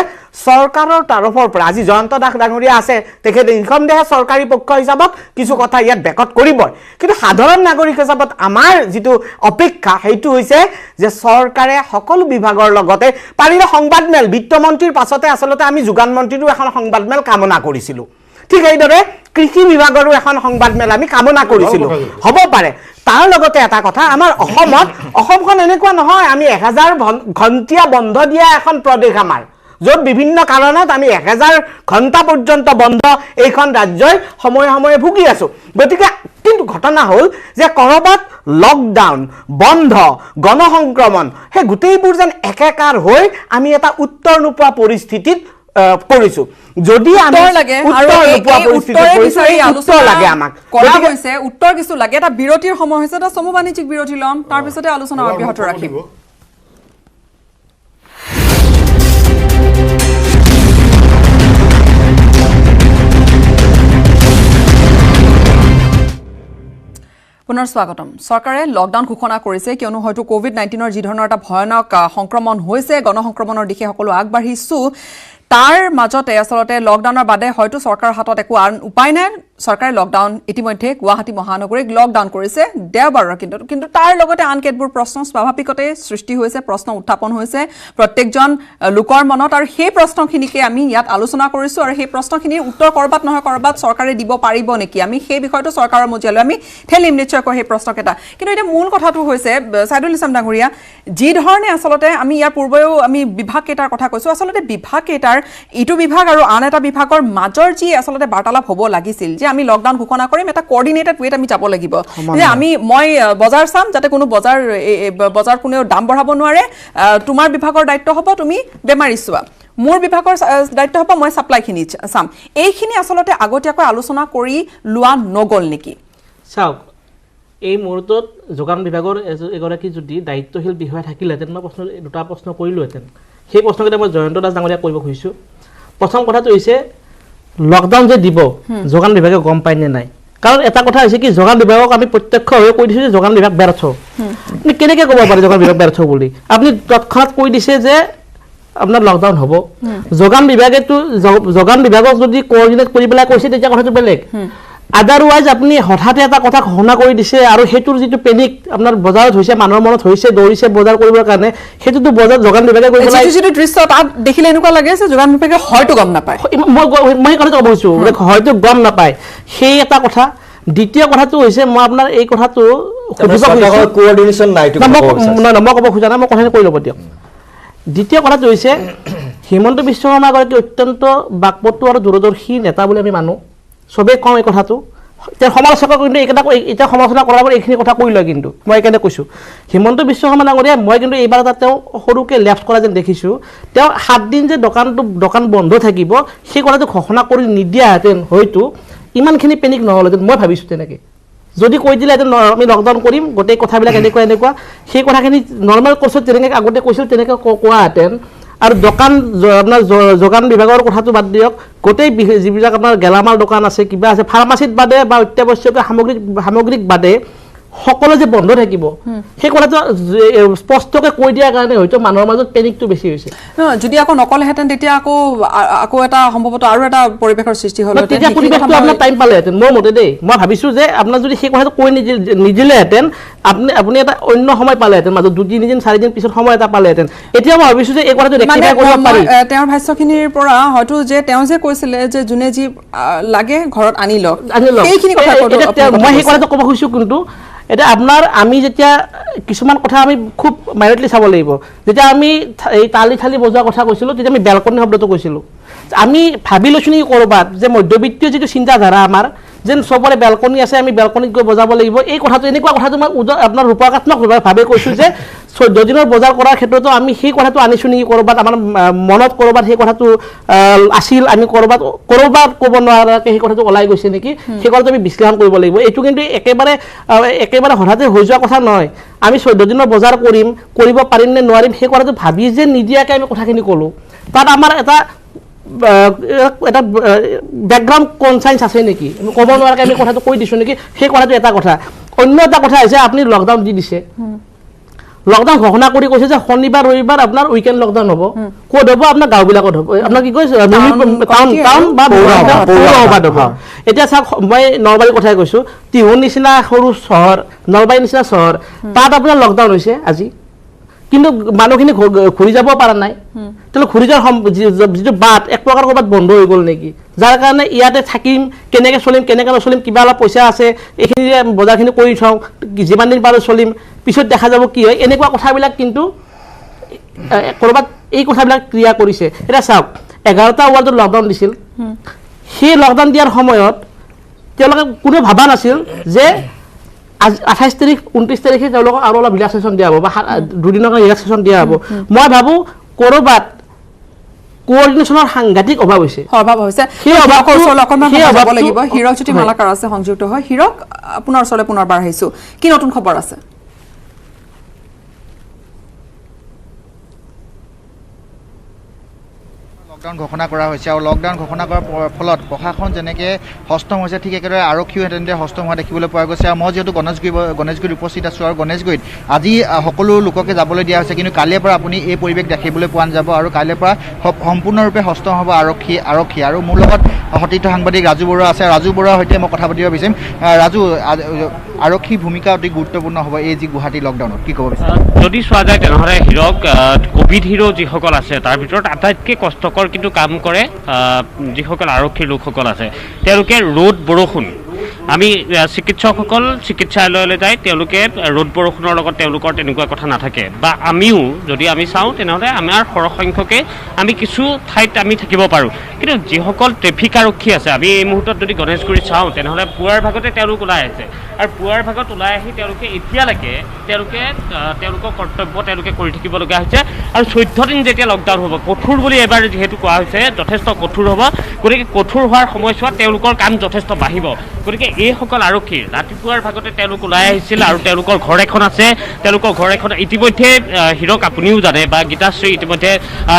চৰকাৰৰ তৰফৰ পৰা আজি জয়ন্ত দাস ডাঙৰীয়া আছে তেখেতে নিঃসন্দেহে চৰকাৰী পক্ষ হিচাপত কিছু কথা ইয়াত বেকত কৰিব কিন্তু সাধাৰণ নাগৰিক হিচাপত আমাৰ যিটো অপেক্ষা সেইটো হৈছে যে চৰকাৰে সকলো বিভাগৰ লগতে পাৰিলে সংবাদ মেল বিত্তমন্ত্ৰীৰ পাছতে আচলতে আমি যোগান মন্ত্ৰীৰো এখন সংবাদ মেল কামনা কৰিছিলোঁ ঠিক এইদৰে কৃষি বিভাগৰো এখন সংবাদ মেল আমি কামনা কৰিছিলোঁ হ'ব পাৰে তাৰ লগতে এটা কথা আমাৰ অসমখন এনেকুৱা নহয় আমি 1000 ঘণ্টিয়া বন্ধ দিয়া এখন প্ৰদেশ আমাৰ য'ত বিভিন্ন কাৰণত আমি 1000 ঘণ্টা পৰ্যন্ত বন্ধ এইখন ৰাজ্যই সময়ে সময়ে ভুগি আছো গতিকে কিন্তু ঘটনা হ'ল যে কৰবাত লকডাউন বন্ধ গণসংক্ৰমণ সেই গোটেইবোৰ যেন একেকাৰ হৈ আমি এটা উত্তৰ নোপোৱা পৰিস্থিতিত পৰিছো যদি আমি উত্তৰ লাগে আমাক কৰা হৈছে উত্তৰ কিছু লাগে এটা বিৰতিৰ সময় হৈছে এটা চমু বাণিজ্যিক বিৰতি ল'ম তাৰপিছতে আলোচনা অব্যাহত ৰাখিম পুনৰ স্বাগতম চৰকাৰে লকডাউন ঘোষণা কৰিছে কিয়নো হয়তো কোভিড-19ৰ যি ধৰণৰ এটা ভয়ানক সংক্ৰমণ হৈছে গণসংক্ৰমণৰ দিশে সকলো আগবাঢ়িছো তাৰ মাজতে আচলতে লকডাউনৰ বাদে হয়তো চৰকাৰৰ হাতত একো উপায় নাই চৰকাৰে লকডাউন ইতিমধ্যে গুৱাহাটী মহানগৰীক লকডাউন কৰিছে দেওবাৰৰ কিন্তু তাৰ লগতে আন কেতবোৰ প্ৰশ্ন স্বাভাৱিকতে সৃষ্টি হৈছে প্ৰশ্ন উত্থাপন হৈছে প্ৰত্যেকজন লোকৰ মনত আৰু সেই প্ৰশ্নখিনিকে আমি ইয়াত আলোচনা কৰিছো আৰু সেই প্ৰশ্নখিনিৰ উত্তৰ কৰবাত নহয় কৰবাত চৰকাৰে দিব পাৰিব নেকি আমি সেই বিষয়টো চৰকাৰৰ মজিয়ালৈ আমি ঠেলিম নিশ্চয়কৈ সেই প্ৰশ্নকেইটা কিন্তু এতিয়া মূল কথাটো হৈছে সাইদুল ইছলাম ডাঙৰীয়া যি ধৰণে আচলতে আমি ইয়াৰ পূৰ্বেও আমি বিভাগ কেইটাৰ কথা কৈছো আচলতে বিভাগ কেইটাৰ ইটো বিভাগ আৰু আন এটা বিভাগৰ মাজৰ যি আচলতে বাৰ্তালাপ হ'ব লাগিছিল যে আমি লকডাউন ঘোষণা কৰিম এটা কোঅৰ্ডিনেটেড ৱেত আমি যাব লাগিব যে মই বজাৰ চাম যাতে কোনো বজাৰ কোনেও দাম বঢ়াব নোৱাৰে তোমাৰ বিভাগৰ দায়িত্ব হ'ব তুমি বেমাৰী চোৱা মোৰ বিভাগৰ দায়িত্ব হ'ব মই সাপ্লাইখিনি চাম এইখিনি আচলতে আগতীয়াকৈ আলোচনা কৰি লোৱা নগল নেকি চাওক এই মুহূৰ্তত যোগান বিভাগৰ এগৰাকী যদি দায়িত্বশীল বিষয়া থাকিলেহেঁতেন মই দুটা প্ৰশ্ন কৰিলোহেঁতেন সেই প্ৰশ্নকেইটা মই জয়ন্ত দাস ডাঙৰীয়াক কৰিব খুজিছোঁ প্ৰথম কথাটো হৈছে লকডাউন যে দিব যোগান বিভাগে গম পায় নে নাই কাৰণ এটা কথা হৈছে কি যোগান বিভাগক আমি প্ৰত্যক্ষভাৱে কৈ দিছোঁ যে যোগান বিভাগ ব্যৰ্থ আপুনি কেনেকৈ ক'ব পাৰে যোগান বিভাগ ব্যৰ্থ বুলি আপুনি তৎক্ষণাত কৈ দিছে যে আপোনাৰ লকডাউন হ'ব যোগান বিভাগক যদি কোঅৰ্ডিনেট কৰি পেলাই কৈছে তেতিয়া কথাটো বেলেগ আদাৰৱাইজ আপুনি হঠাতে এটা কথা ঘোষণা কৰি দিছে আৰু সেইটোৰ যিটো পেনিক আপোনাৰ বজাৰত হৈছে মানুহৰ মনত হৈছে দৌৰিছে বজাৰ কৰিবৰ কাৰণে সেইটোতো বজাৰ যোগান বিভাগে কৰি পেলাই যিটো দৃশ্য তাত দেখিলে এনেকুৱা লাগে যে যোগান বিভাগে হয়তো গম নাপায় মই কথাটো ক'ব খুজিছোঁ হয়তো গম নাপায় সেই এটা কথা দ্বিতীয় কথাটো হৈছে মই আপোনাৰ এই কথাটো কোঅৰ্ডিনেশ্যন নাই মই ক'ব খোজা নাই মই কথাখিনি কৈ ল'ব দিয়ক দ্বিতীয় কথাটো হৈছে হিমন্ত বিশ্ব শৰ্মা এগৰাকী অত্যন্ত বাকপটু আৰু দূৰদৰ্শী নেতা বুলি আমি মানো চবেই কওঁ এই কথাটো তেওঁ সমালোচকক কিন্তু এতিয়া সমালোচনা কৰাৰ পৰা এইখিনি কথা কৈ লয় কিন্তু মই এইকাৰণে কৈছোঁ হিমন্ত বিশ্ব শৰ্মা ডাঙৰীয়া মই কিন্তু এইবাৰ এটা তেওঁ সৰুকৈ লেফ্ট কৰা যেন দেখিছোঁ তেওঁ 7 দিন যে দোকান বন্ধ থাকিব সেই কথাটো ঘোষণা কৰি নিদিয়াহেঁতেন হয়তো ইমানখিনি পেনিক নহ'লহেঁতেন মই ভাবিছোঁ তেনেকৈ যদি কৈ দিলেহেঁতেন আমি লকডাউন কৰিম গোটেই কথাবিলাক এনেকুৱা সেই কথাখিনি নৰ্মেল কোৰ্চত যেনেকৈ আগতে কৈছিল তেনেকৈ কোৱাহেঁতেন আৰু আপোনাৰ যোগান বিভাগৰ কথাটো বাদ দিয়ক গোটেই যিবিলাক আপোনাৰ গেলামাল দোকান আছে কিবা আছে ফাৰ্মাচীত বাদে বা অত্যাৱশ্যকীয় সামগ্ৰিক বাদে সকলো যে বন্ধ থাকিব সেই কথাটো স্পষ্টকৈ কৈ দিয়াৰ কাৰণে হয়তো মানুহৰ মাজত পেনিকটো বেছি হৈছে যদি আকৌ নকলেহেঁতেন তেতিয়া আকৌ এটা সম্ভৱতঃ আৰু এটা পৰিৱেশৰ সৃষ্টি হ'ল তেতিয়া পৰিৱেশটো আপোনাৰ টাইম পালেহেঁতেন মোৰ মতে দেই মই ভাবিছোঁ যে আপোনাৰ যদি সেই কথাটো কৈ নিদিলেহেঁতেন আপুনি এটা অন্য সময় পালেহেঁতেন মাজত 2-3 দিন 4 দিন পিছত সময় এটা পালেহেঁতেন এতিয়া মই ভাবিছোঁ যে এই কথাটো ৰেক্টিফাই কৰিব পাৰি তেওঁৰ ভাষ্যখিনিৰ পৰা হয়তো যে তেওঁ যে কৈছিলে যে যোনে যি লাগে ঘৰত আনি লওক সেইখিনি কথা মই সেই কথাটো ক'ব খুজিছোঁ কিন্তু এতিয়া আপোনাৰ আমি যেতিয়া কিছুমান কথা আমি খুব মাইনটলি চাব লাগিব যেতিয়া আমি এই তালি বজোৱাৰ কথা কৈছিলোঁ তেতিয়া আমি বেলকনি শব্দটো কৈছিলোঁ আমি ভাবি লৈছোঁ নেকি ক'ৰবাত যে মধ্যবিত্তীয় যিটো চিন্তাধাৰা আমাৰ যেন চবৰে বেলকনি আছে আমি বেলকনিত গৈ বজাব লাগিব এই কথাটো এনেকুৱা কথাটো মই আপোনাৰ ৰূপকাত্মকভাৱে কৈছোঁ যে 14 দিনৰ বজাৰ কৰাৰ ক্ষেত্ৰতো আমি সেই কথাটো আনিছোঁ নেকি ক'ৰবাত আমাৰ মনত ক'ৰবাত সেই কথাটো আছিল আমি ক'ৰবাত ক'ব নোৱাৰাকৈ সেই কথাটো ওলাই গৈছে নেকি সেই কথাটো আমি বিশ্লেষণ কৰিব লাগিব এইটো কিন্তু একেবাৰে হঠাতে হৈ যোৱা কথা নহয় আমি 14 দিনৰ বজাৰ কৰিব পাৰিম নে নোৱাৰিম সেই কথাটো ভাবি যে নিদিয়াকৈ আমি কথাখিনি ক'লোঁ তাত আমাৰ এটা বেকগ্ৰাউণ্ড কনচাইন্স আছে নেকি ক'ব নোৱাৰাকৈ আমি কথাটো কৈ দিছোঁ নেকি সেই কথাটো এটা কথা অন্য এটা কথা হৈছে আপুনি লকডাউন দি দিছে লকডাউন ঘোষণা কৰি কৈছে যে শনিবাৰ ৰবিবাৰ আপোনাৰ উইকেণ্ড লকডাউন হ'ব ক'ত হ'ব আপোনাৰ গাঁওবিলাকত হ'ব আপোনাৰ কি কৈছে টাউন বা পৌৰসভাত হ'ব এতিয়া চাওক মই নলবাৰীৰ কথাই কৈছোঁ টিহুৰ নিচিনা সৰু চহৰ নলবাৰীৰ নিচিনা চহৰ তাত আপোনাৰ লকডাউন হৈছে আজি কিন্তু মানুহখিনি ঘূৰি যাব পৰা নাই তেতিয়াহ'লে ঘূৰি যোৱাৰ যিটো বাট এক প্ৰকাৰ ক'ৰবাত বন্ধ হৈ গ'ল নেকি যাৰ কাৰণে ইয়াতে থাকিম কেনেকৈ চলিম কেনেকৈ নচলিম কিবা অলপ পইচা আছে এইখিনি বজাৰখিনি কৰি থওঁ যিমান দিন পাৰোঁ চলিম পিছত দেখা যাব কি হয় এনেকুৱা কথাবিলাক কিন্তু ক'ৰবাত এই কথাবিলাক ক্ৰিয়া কৰিছে এতিয়া চাওক 11টা ৱাৰ্ডত লকডাউন দিছিল সেই লকডাউন দিয়াৰ সময়ত তেওঁলোকে কোনেও ভবা নাছিল যে 28 তাৰিখ 29 তাৰিখে তেওঁলোকক আৰু অলপ ৰিলেক্সেশ্যন দিয়া হ'ব বা 2 দিনৰ কাৰণে ৰিলেক্সেশ্যন দিয়া হ'ব মই ভাবোঁ ক'ৰবাত কোঅৰ্ডিনেশ্যনৰ সাংঘাতিক অভাৱ হৈছে সেই অভাৱৰ ওচৰলৈ অকণমান যাব লাগিব হীৰক জ্যোতি মালাকাৰ আছে সংযুক্ত হয় হীৰক আপোনাৰ ওচৰলৈ পুনৰবাৰ আহিছোঁ কি নতুন খবৰ আছে লকডাউন ঘোষণা কৰা হৈছে আৰু লকডাউন ঘোষণা কৰাৰ ফলত প্ৰশাসন যেনেকৈ হস্তম হৈছে ঠিক একেদৰে আৰক্ষীও তেনেদৰে হস্তম হোৱা দেখিবলৈ পোৱা গৈছে আৰু মই যিহেতু গণেশগুৰিত উপস্থিত আছোঁ আৰু গণেশগুৰিত আজি সকলো লোককে যাবলৈ দিয়া হৈছে কিন্তু কালিৰ পৰা আপুনি এই পৰিৱেশ দেখিবলৈ পোৱা নাযাব আৰু কাইলৈৰ পৰা সম্পূৰ্ণৰূপে হস্তম হ'ব আৰক্ষী আৰু মোৰ লগত সতীৰ্থ সাংবাদিক ৰাজু বৰুৱা আছে ৰাজু বৰুৱাৰ সৈতে মই কথা পাতিব বিচাৰিম ৰাজু আৰক্ষীৰ ভূমিকা অতি গুৰুত্বপূৰ্ণ হ'ব এই যি গুৱাহাটী লকডাউনত কি ক'ব বিচাৰে যদি চোৱা যায় তেনেহ'লে হিৰক কোভিড হিৰো যিসকল আছে তাৰ ভিতৰত আটাইতকৈ কষ্টকৰ কিন্তু কাম কৰে যিসকল আৰক্ষীৰ লোকসকল আছে তেওঁলোকে ৰ'দ বৰষুণ আমি চিকিৎসকসকল চিকিৎসালয়লৈ যায় তেওঁলোকে ৰ'দ বৰষুণৰ লগত তেওঁলোকৰ তেনেকুৱা কথা নাথাকে বা আমিও যদি আমি চাওঁ তেনেহ'লে আমাৰ সৰহসংখ্যকে আমি কিছু ঠাইত আমি থাকিব পাৰোঁ কিন্তু যিসকল ট্ৰেফিক আৰক্ষী আছে আমি এই মুহূৰ্তত যদি গণেশগুৰিত চাওঁ তেনেহ'লে পুৱাৰ ভাগতে তেওঁলোক ওলাই আছে আৰু পুৱাৰ ভাগত ওলাই আহি তেওঁলোকে এতিয়ালৈকে তেওঁলোকৰ কৰ্তব্য তেওঁলোকে কৰি থাকিব লগা হৈছে আৰু 14 দিন যেতিয়া লকডাউন হ'ব কঠোৰ বুলি এবাৰ যিহেতু কোৱা হৈছে যথেষ্ট কঠোৰ হ'ব গতিকে কঠোৰ হোৱাৰ সময়ছোৱাত তেওঁলোকৰ কাম যথেষ্ট বাঢ়িব গতিকে এইসকল আৰক্ষী ৰাতিপুৱাৰ ভাগতে তেওঁলোক ওলাই আহিছিল আৰু তেওঁলোকৰ ঘৰ এখন আছে তেওঁলোকৰ ঘৰ এখন ইতিমধ্যে হিৰক আপুনিও জানে বা গীতাশ্ৰী ইতিমধ্যে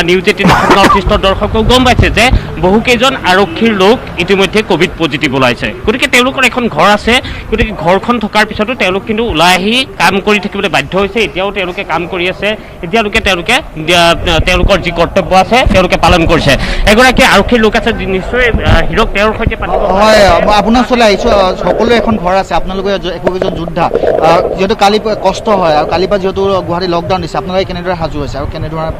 নিউজ 18 নৰ্থ-ইষ্টৰ দৰ্শকক গম পাইছে যে বহুকেইজন আৰক্ষীৰ লোক ইতিমধ্যে কোভিড পজিটিভ ওলাইছে গতিকে তেওঁলোকৰ এখন ঘৰ আছে গতিকে ঘৰখন থকাৰ পিছতো তেওঁলোক কিন্তু ওলাই আহি কাম কৰি থাকিবলৈ বাধ্য হৈছে এতিয়াও তেওঁলোকে কাম কৰি আছে এতিয়ালৈকে তেওঁলোকৰ যি কৰ্তব্য আছে তেওঁলোকে পালন কৰিছে এগৰাকী আৰক্ষীৰ লোক আছে নিশ্চয় হিৰক তেওঁৰ সৈতে পাতিব হয় মই আপোনাৰ ওচৰলৈ আহিছোঁ সকলোৰে এখন ঘৰ আছে আপোনালোকে একোজন যোদ্ধা যিহেতু কালি কষ্ট হয় আৰু কালিৰ পৰা যিহেতু গুৱাহাটী লকডাউন দিছে আপোনালোকে কেনেদৰে সাজু হৈছে আৰু কেনেধৰণে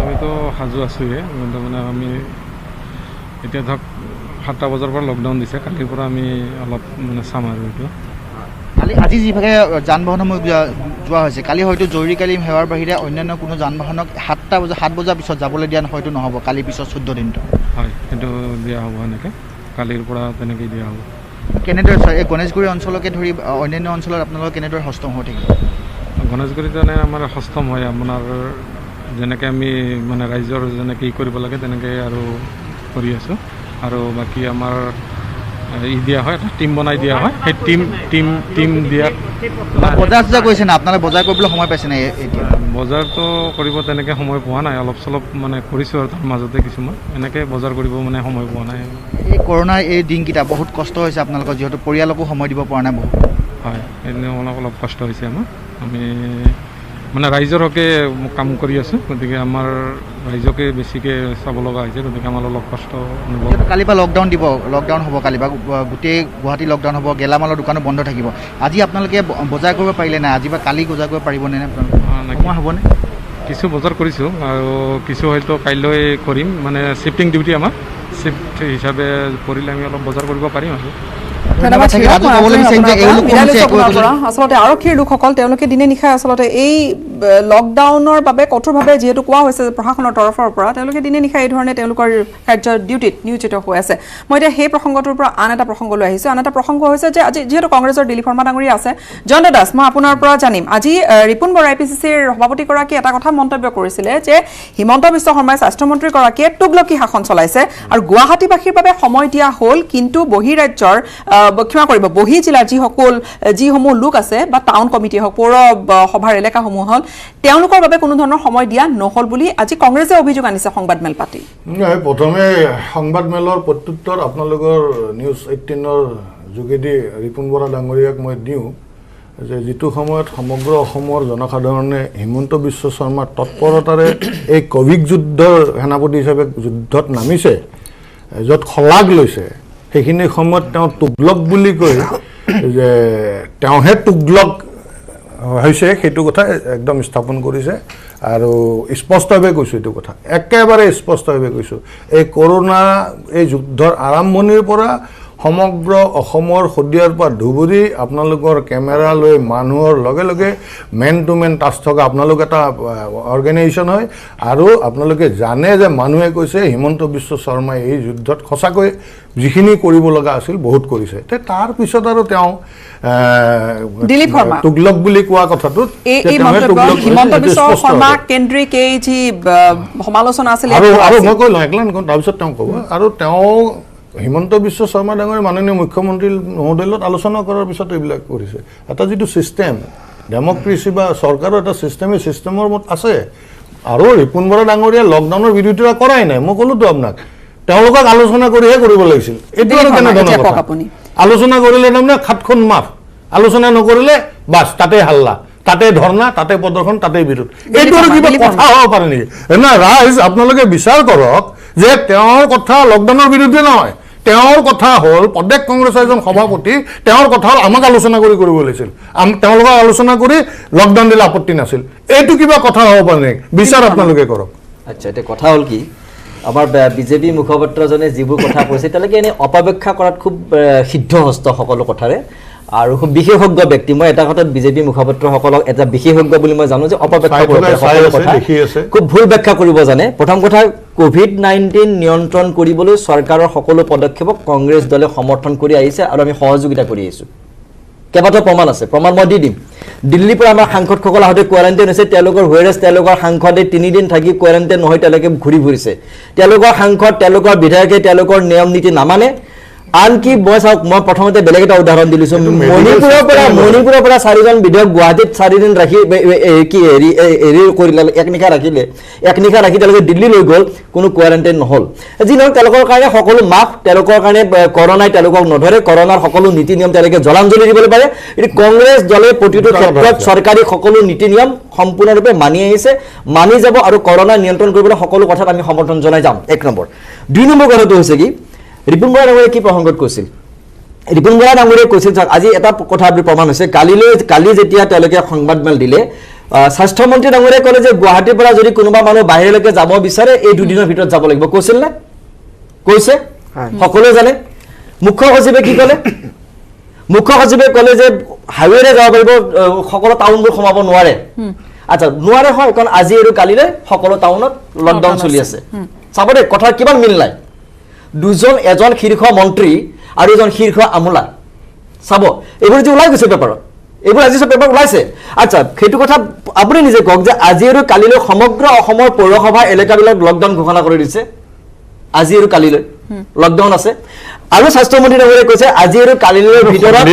আমিতো সাজু আছোঁৱে কিন্তু মানে আমি এতিয়া ধৰক 7টা বজাৰ পৰা লকডাউন দিছে কালিৰ পৰা আমি অলপ মানে চাম আৰু এইটো আজি যিভাগে যান বাহনসমূহ যোৱা হৈছে কালি হয়তো জৰুৰীকালীন সেৱাৰ বাহিৰে অন্যান্য কোনো যান বাহনক 7 বজাৰ পিছত যাবলৈ দিয়া হয়তো নহ'ব কালিৰ পিছত 14 দিনটো হয় সেইটো দিয়া হ'ব এনেকৈ কালিৰ পৰা তেনেকৈ দিয়া হ'ব কেনেদৰে এই গণেশগুৰি অঞ্চলকে ধৰি অন্যান্য অঞ্চলত আপোনালোকে কেনেদৰে হস্তম হৈ থাকিব গণেশগুৰিত মানে আমাৰ হস্তম হয় আপোনাৰ যেনেকৈ আমি মানে ৰাইজৰ যেনেকৈ ই কৰিব লাগে তেনেকৈ আৰু কৰি আছোঁ আৰু বাকী আমাৰ দিয়া হয় এটা টিম বনাই দিয়া হয় সেই টিম দিয়া বজাৰ চজাৰ কৰিছে না আপোনালোকে বজাৰ কৰিবলৈ সময় পাইছে নাই এতিয়া বজাৰটো কৰিব তেনেকৈ সময় পোৱা নাই অলপ চলপ মানে কৰিছোঁ আৰু তাৰ মাজতে কিছুমান এনেকৈ বজাৰ কৰিব মানে সময় পোৱা নাই এই কৰোণাৰ এই দিনকেইটা বহুত কষ্ট হৈছে আপোনালোকৰ যিহেতু পৰিয়ালকো সময় দিব পৰা নাই বহুত হয় এনেও অলপ কষ্ট হৈছে আমাৰ আমি মানে ৰাইজৰ হকে কাম কৰি আছোঁ গতিকে আমাৰ ৰাইজকে বেছিকৈ চাব লগা হৈছে গতিকে আমাৰ অলপ কষ্ট অনুভৱ কালিৰ পৰা লকডাউন হ'ব কালিৰ পৰা গোটেই গুৱাহাটী লকডাউন হ'ব গেলামালৰ দোকানো বন্ধ থাকিব আজি আপোনালোকে বজাৰ কৰিব পাৰিলে নাই আজি বা কালি বজাৰ কৰিব পাৰিবনে সময় হ'বনে কিছু বজাৰ কৰিছোঁ আৰু কিছু হয়তো কাইলৈ কৰিম মানে শিফটিং ডিউটি আমাৰ শিফ্ট হিচাপে কৰিলে আমি অলপ বজাৰ কৰিব পাৰিম আৰু আচলতে আৰক্ষীৰ লোকসকল তেওঁলোকে দিনে নিশাই আচলতে এই লকডাউনৰ বাবে কঠোৰভাৱে যিহেতু কোৱা হৈছে প্ৰশাসনৰ তৰফৰ পৰা তেওঁলোকে দিনে নিশাই এই ধৰণে তেওঁলোকৰ কাৰ্যৰ ডিউটিত নিয়োজিত হৈ আছে মই এতিয়া সেই প্ৰসংগটোৰ পৰা আন এটা প্ৰসংগলৈ আহিছোঁ আন এটা প্ৰসংগ হৈছে যে আজি যিহেতু কংগ্ৰেছৰ দিলীপ শৰ্মা ডাঙৰীয়া আছে জয়ন্ত দাস মই আপোনাৰ পৰা জানিম আজি ৰিপুণ বৰা APCCৰ সভাপতিগৰাকীয়ে এটা কথা মন্তব্য কৰিছিলে যে হিমন্ত বিশ্ব শৰ্মাই স্বাস্থ্যমন্ত্ৰীগৰাকীয়ে তুগলকী শাসন চলাইছে আৰু গুৱাহাটীবাসীৰ বাবে সময় দিয়া হ'ল কিন্তু বহিৰাজ্যৰ ক্ষমা কৰিব বহি জিলাৰ যিসমূহ লোক আছে বা টাউন কমিটি হওক পৌৰ সভাৰ এলেকাসমূহ হ'ল তেওঁলোকৰ বাবে কোনো ধৰণৰ সময় দিয়া নহ'ল বুলি আজি কংগ্ৰেছে অভিযোগ আনিছে সংবাদমেল পাতি প্ৰথমে সংবাদমেলৰ প্ৰত্যুত্তৰ আপোনালোকৰ নিউজ 18ৰ যোগেদি ৰিপুণ বৰা ডাঙৰীয়াক মই দিওঁ যে যিটো সময়ত সমগ্ৰ অসমৰ জনসাধাৰণে হিমন্ত বিশ্ব শৰ্মাৰ তৎপৰতাৰে এই কভিড যুদ্ধৰ সেনাপতি হিচাপে যুদ্ধত নামিছে য'ত শলাগ লৈছে সেইখিনি সময়ত তেওঁ তুগলক বুলি কৈ যে তেওঁহে তুগলক হৈছে সেইটো কথা একদম স্থাপন কৰিছে আৰু স্পষ্টভাৱে কৈছোঁ এইটো কথা একেবাৰে স্পষ্টভাৱে কৈছোঁ এই কৰোণা এই যুদ্ধৰ আৰম্ভণিৰ পৰা সমগ্ৰ অসমৰ শদিয়াৰ পৰা ধুবুৰী আপোনালোকৰ কেমেৰা লৈ মানুহৰ লগে লগে মেন টু মেন টাচ থকা আপোনালোক এটা অৰ্গেনাইজেশ্যন হয় আৰু আপোনালোকে জানে যে মানুহে কৈছে হিমন্ত বিশ্ব শৰ্মাই এই যুদ্ধত সঁচাকৈ যিখিনি কৰিব লগা আছিল বহুত কৰিছে তাৰ পিছত আৰু তেওঁ দিলীপ শৰ্মা তুগলক বুলি কোৱা কথাটোত হিমন্ত বিশ্ব শৰ্মা কেন্দ্ৰিক এই যি সমালোচনা আছিল আৰু মই কৈ লওঁ একলা নকওঁ তাৰপিছত তেওঁ ক'ব আৰু তেওঁ হিমন্ত বিশ্ব শৰ্মা ডাঙৰীয়া মাননীয় মুখ্যমন্ত্ৰী মহোদয়ৰ লগত আলোচনা কৰাৰ পিছত এইবিলাক কৰিছে এটা যিটো ছিষ্টেম ডেমক্ৰেচি বা চৰকাৰৰ এটা ছিষ্টেম এই ছিষ্টেমৰ মত আছে আৰু ৰিপুণ বৰা ডাঙৰীয়া লকডাউনৰ বিৰোধিতা কৰাই নাই মই ক'লোতো আপোনাক তেওঁলোকক আলোচনা কৰিহে কৰিব লাগিছিল এইটো আৰু কেনেধৰণৰ কথা আলোচনা কৰিলে তাৰমানে খাটখন মাফ আলোচনা নকৰিলে বাছ তাতে হাল্লা তাতে ধৰ্ণা তাতে প্ৰদৰ্শন তাতে বিৰোধ এইটো আৰু কিবা কথা হ'ব পাৰে নেকি না ৰাইজ আপোনালোকে বিচাৰ কৰক যে তেওঁৰ কথা লকডাউনৰ বিৰুদ্ধে নহয় তেওঁৰ কথা হ'ল প্ৰদেশ কংগ্ৰেছৰ এজন সভাপতি তেওঁৰ কথা হ'ল আমাক আলোচনা কৰিব লাগিছিল তেওঁলোকক আলোচনা কৰি লকডাউন দিলে আপত্তি নাছিল এইটো কিবা কথা হ'ব পাৰে নেকি বিচাৰ আপোনালোকে কৰক আচ্ছা এতিয়া কথা হ'ল কি আমাৰ বিজেপি মুখপাত্ৰজনে যিবোৰ কথা কৈছে তেওঁলোকে এনে অপব্যাখ্যা কৰাত খুব সিদ্ধহস্ত সকলো কথাৰে আৰু খুব বিশেষজ্ঞ ব্যক্তি মই এটা কথাত বিজেপি মুখপাত্ৰসকলক এটা বিশেষজ্ঞ বুলি মই জানো যে অপব্যাখ্যা খুব ভুল ব্যাখ্যা কৰিব জানে প্ৰথম কথা কোভিড-19 নিয়ন্ত্ৰণ কৰিবলৈ চৰকাৰৰ সকলো পদক্ষেপক কংগ্ৰেছ দলে সমৰ্থন কৰি আহিছে আৰু আমি সহযোগিতা কৰি আহিছোঁ কেইবাটাও প্ৰমাণ আছে প্ৰমাণ মই দি দিম দিল্লীৰ পৰা আমাৰ সাংসদসকল আহোঁতে কোৱাৰেণ্টাইন হৈছে তেওঁলোকৰ হুৱেৰেজ তেওঁলোকৰ সাংসদে 3 দিন থাকি কোৱাৰেণ্টাইন নহয় তেওঁলোকে ঘূৰি ফুৰিছে তেওঁলোকৰ সাংসদ তেওঁলোকৰ বিধায়কে তেওঁলোকৰ নিয়ম নীতি নামানে আনকি মই চাওক মই প্ৰথমতে বেলেগ এটা উদাহৰণ দিছোঁ মণিপুৰৰ পৰা 4জন বিধায়ক গুৱাহাটীত 4 দিন ৰাখি কি হেৰি কৰিলে এক নিশা ৰাখি তেওঁলোকে দিল্লী লৈ গ'ল কোনো কোৱাৰেণ্টাইন নহ'ল যি নহওক তেওঁলোকৰ কাৰণে সকলো মাফ তেওঁলোকৰ কাৰণে কৰোণাই তেওঁলোকক নধৰে কৰোণাৰ সকলো নীতি নিয়ম তেওঁলোকে জলাঞ্জলি দিবলৈ পাৰে কিন্তু কংগ্ৰেছ দলে প্ৰতিটো ক্ষেত্ৰত চৰকাৰী সকলো নীতি নিয়ম সম্পূৰ্ণৰূপে মানি আহিছে মানি যাব আৰু কৰোণা নিয়ন্ত্ৰণ কৰিবলৈ সকলো কথাত আমি সমৰ্থন জনাই যাম 1 নম্বৰ 2 নম্বৰ কথাটো হৈছে কি ৰিপুণ বৰা ডাঙৰীয়াই কি প্ৰসংগত কৈছিল ৰিপুণ বৰা ডাঙৰীয়াই কৈছিল আজি এটা কথা প্ৰমাণ হৈছে কালি যেতিয়া তেওঁলোকে সংবাদমেল দিলে স্বাস্থ্যমন্ত্ৰী ডাঙৰীয়াই ক'লে যে গুৱাহাটীৰ পৰা যদি কোনোবা মানুহ বাহিৰলৈকে যাব বিচাৰে এই 2 দিনৰ ভিতৰত যাব লাগিব কৈছিল নে কৈছে সকলোৱে জানে মুখ্য সচিবে কি ক'লে মুখ্য সচিবে ক'লে যে হাইৱেৰে যাব পাৰিব সকলো টাউনবোৰ সোমাব নোৱাৰে আচ্ছা নোৱাৰে হয় কাৰণ আজি আৰু কালিলে সকলো টাউনত লকডাউন চলি আছে চাব দে কথা কিমান মিল নাই এজন শীৰ্ষ মন্ত্ৰী আৰু এজন শীৰ্ষ আমোলা চাব এইবোৰ যে ওলাই গৈছে পেপাৰত এইবোৰ আজি সব পেপাৰ ওলাইছে আচ্ছা সেইটো কথা আপুনি নিজে কওক যে আজি আৰু কালিলৈ সমগ্ৰ অসমৰ পৌৰসভা এলেকাবিলাক লকডাউন ঘোষণা কৰি দিছে আজি আৰু কালিলৈ লকডাউন আছে আৰু স্বাস্থ্যমন্ত্ৰী ডাঙৰীয়াই কৈছে আজি আৰু কালিলৈ ভিতৰত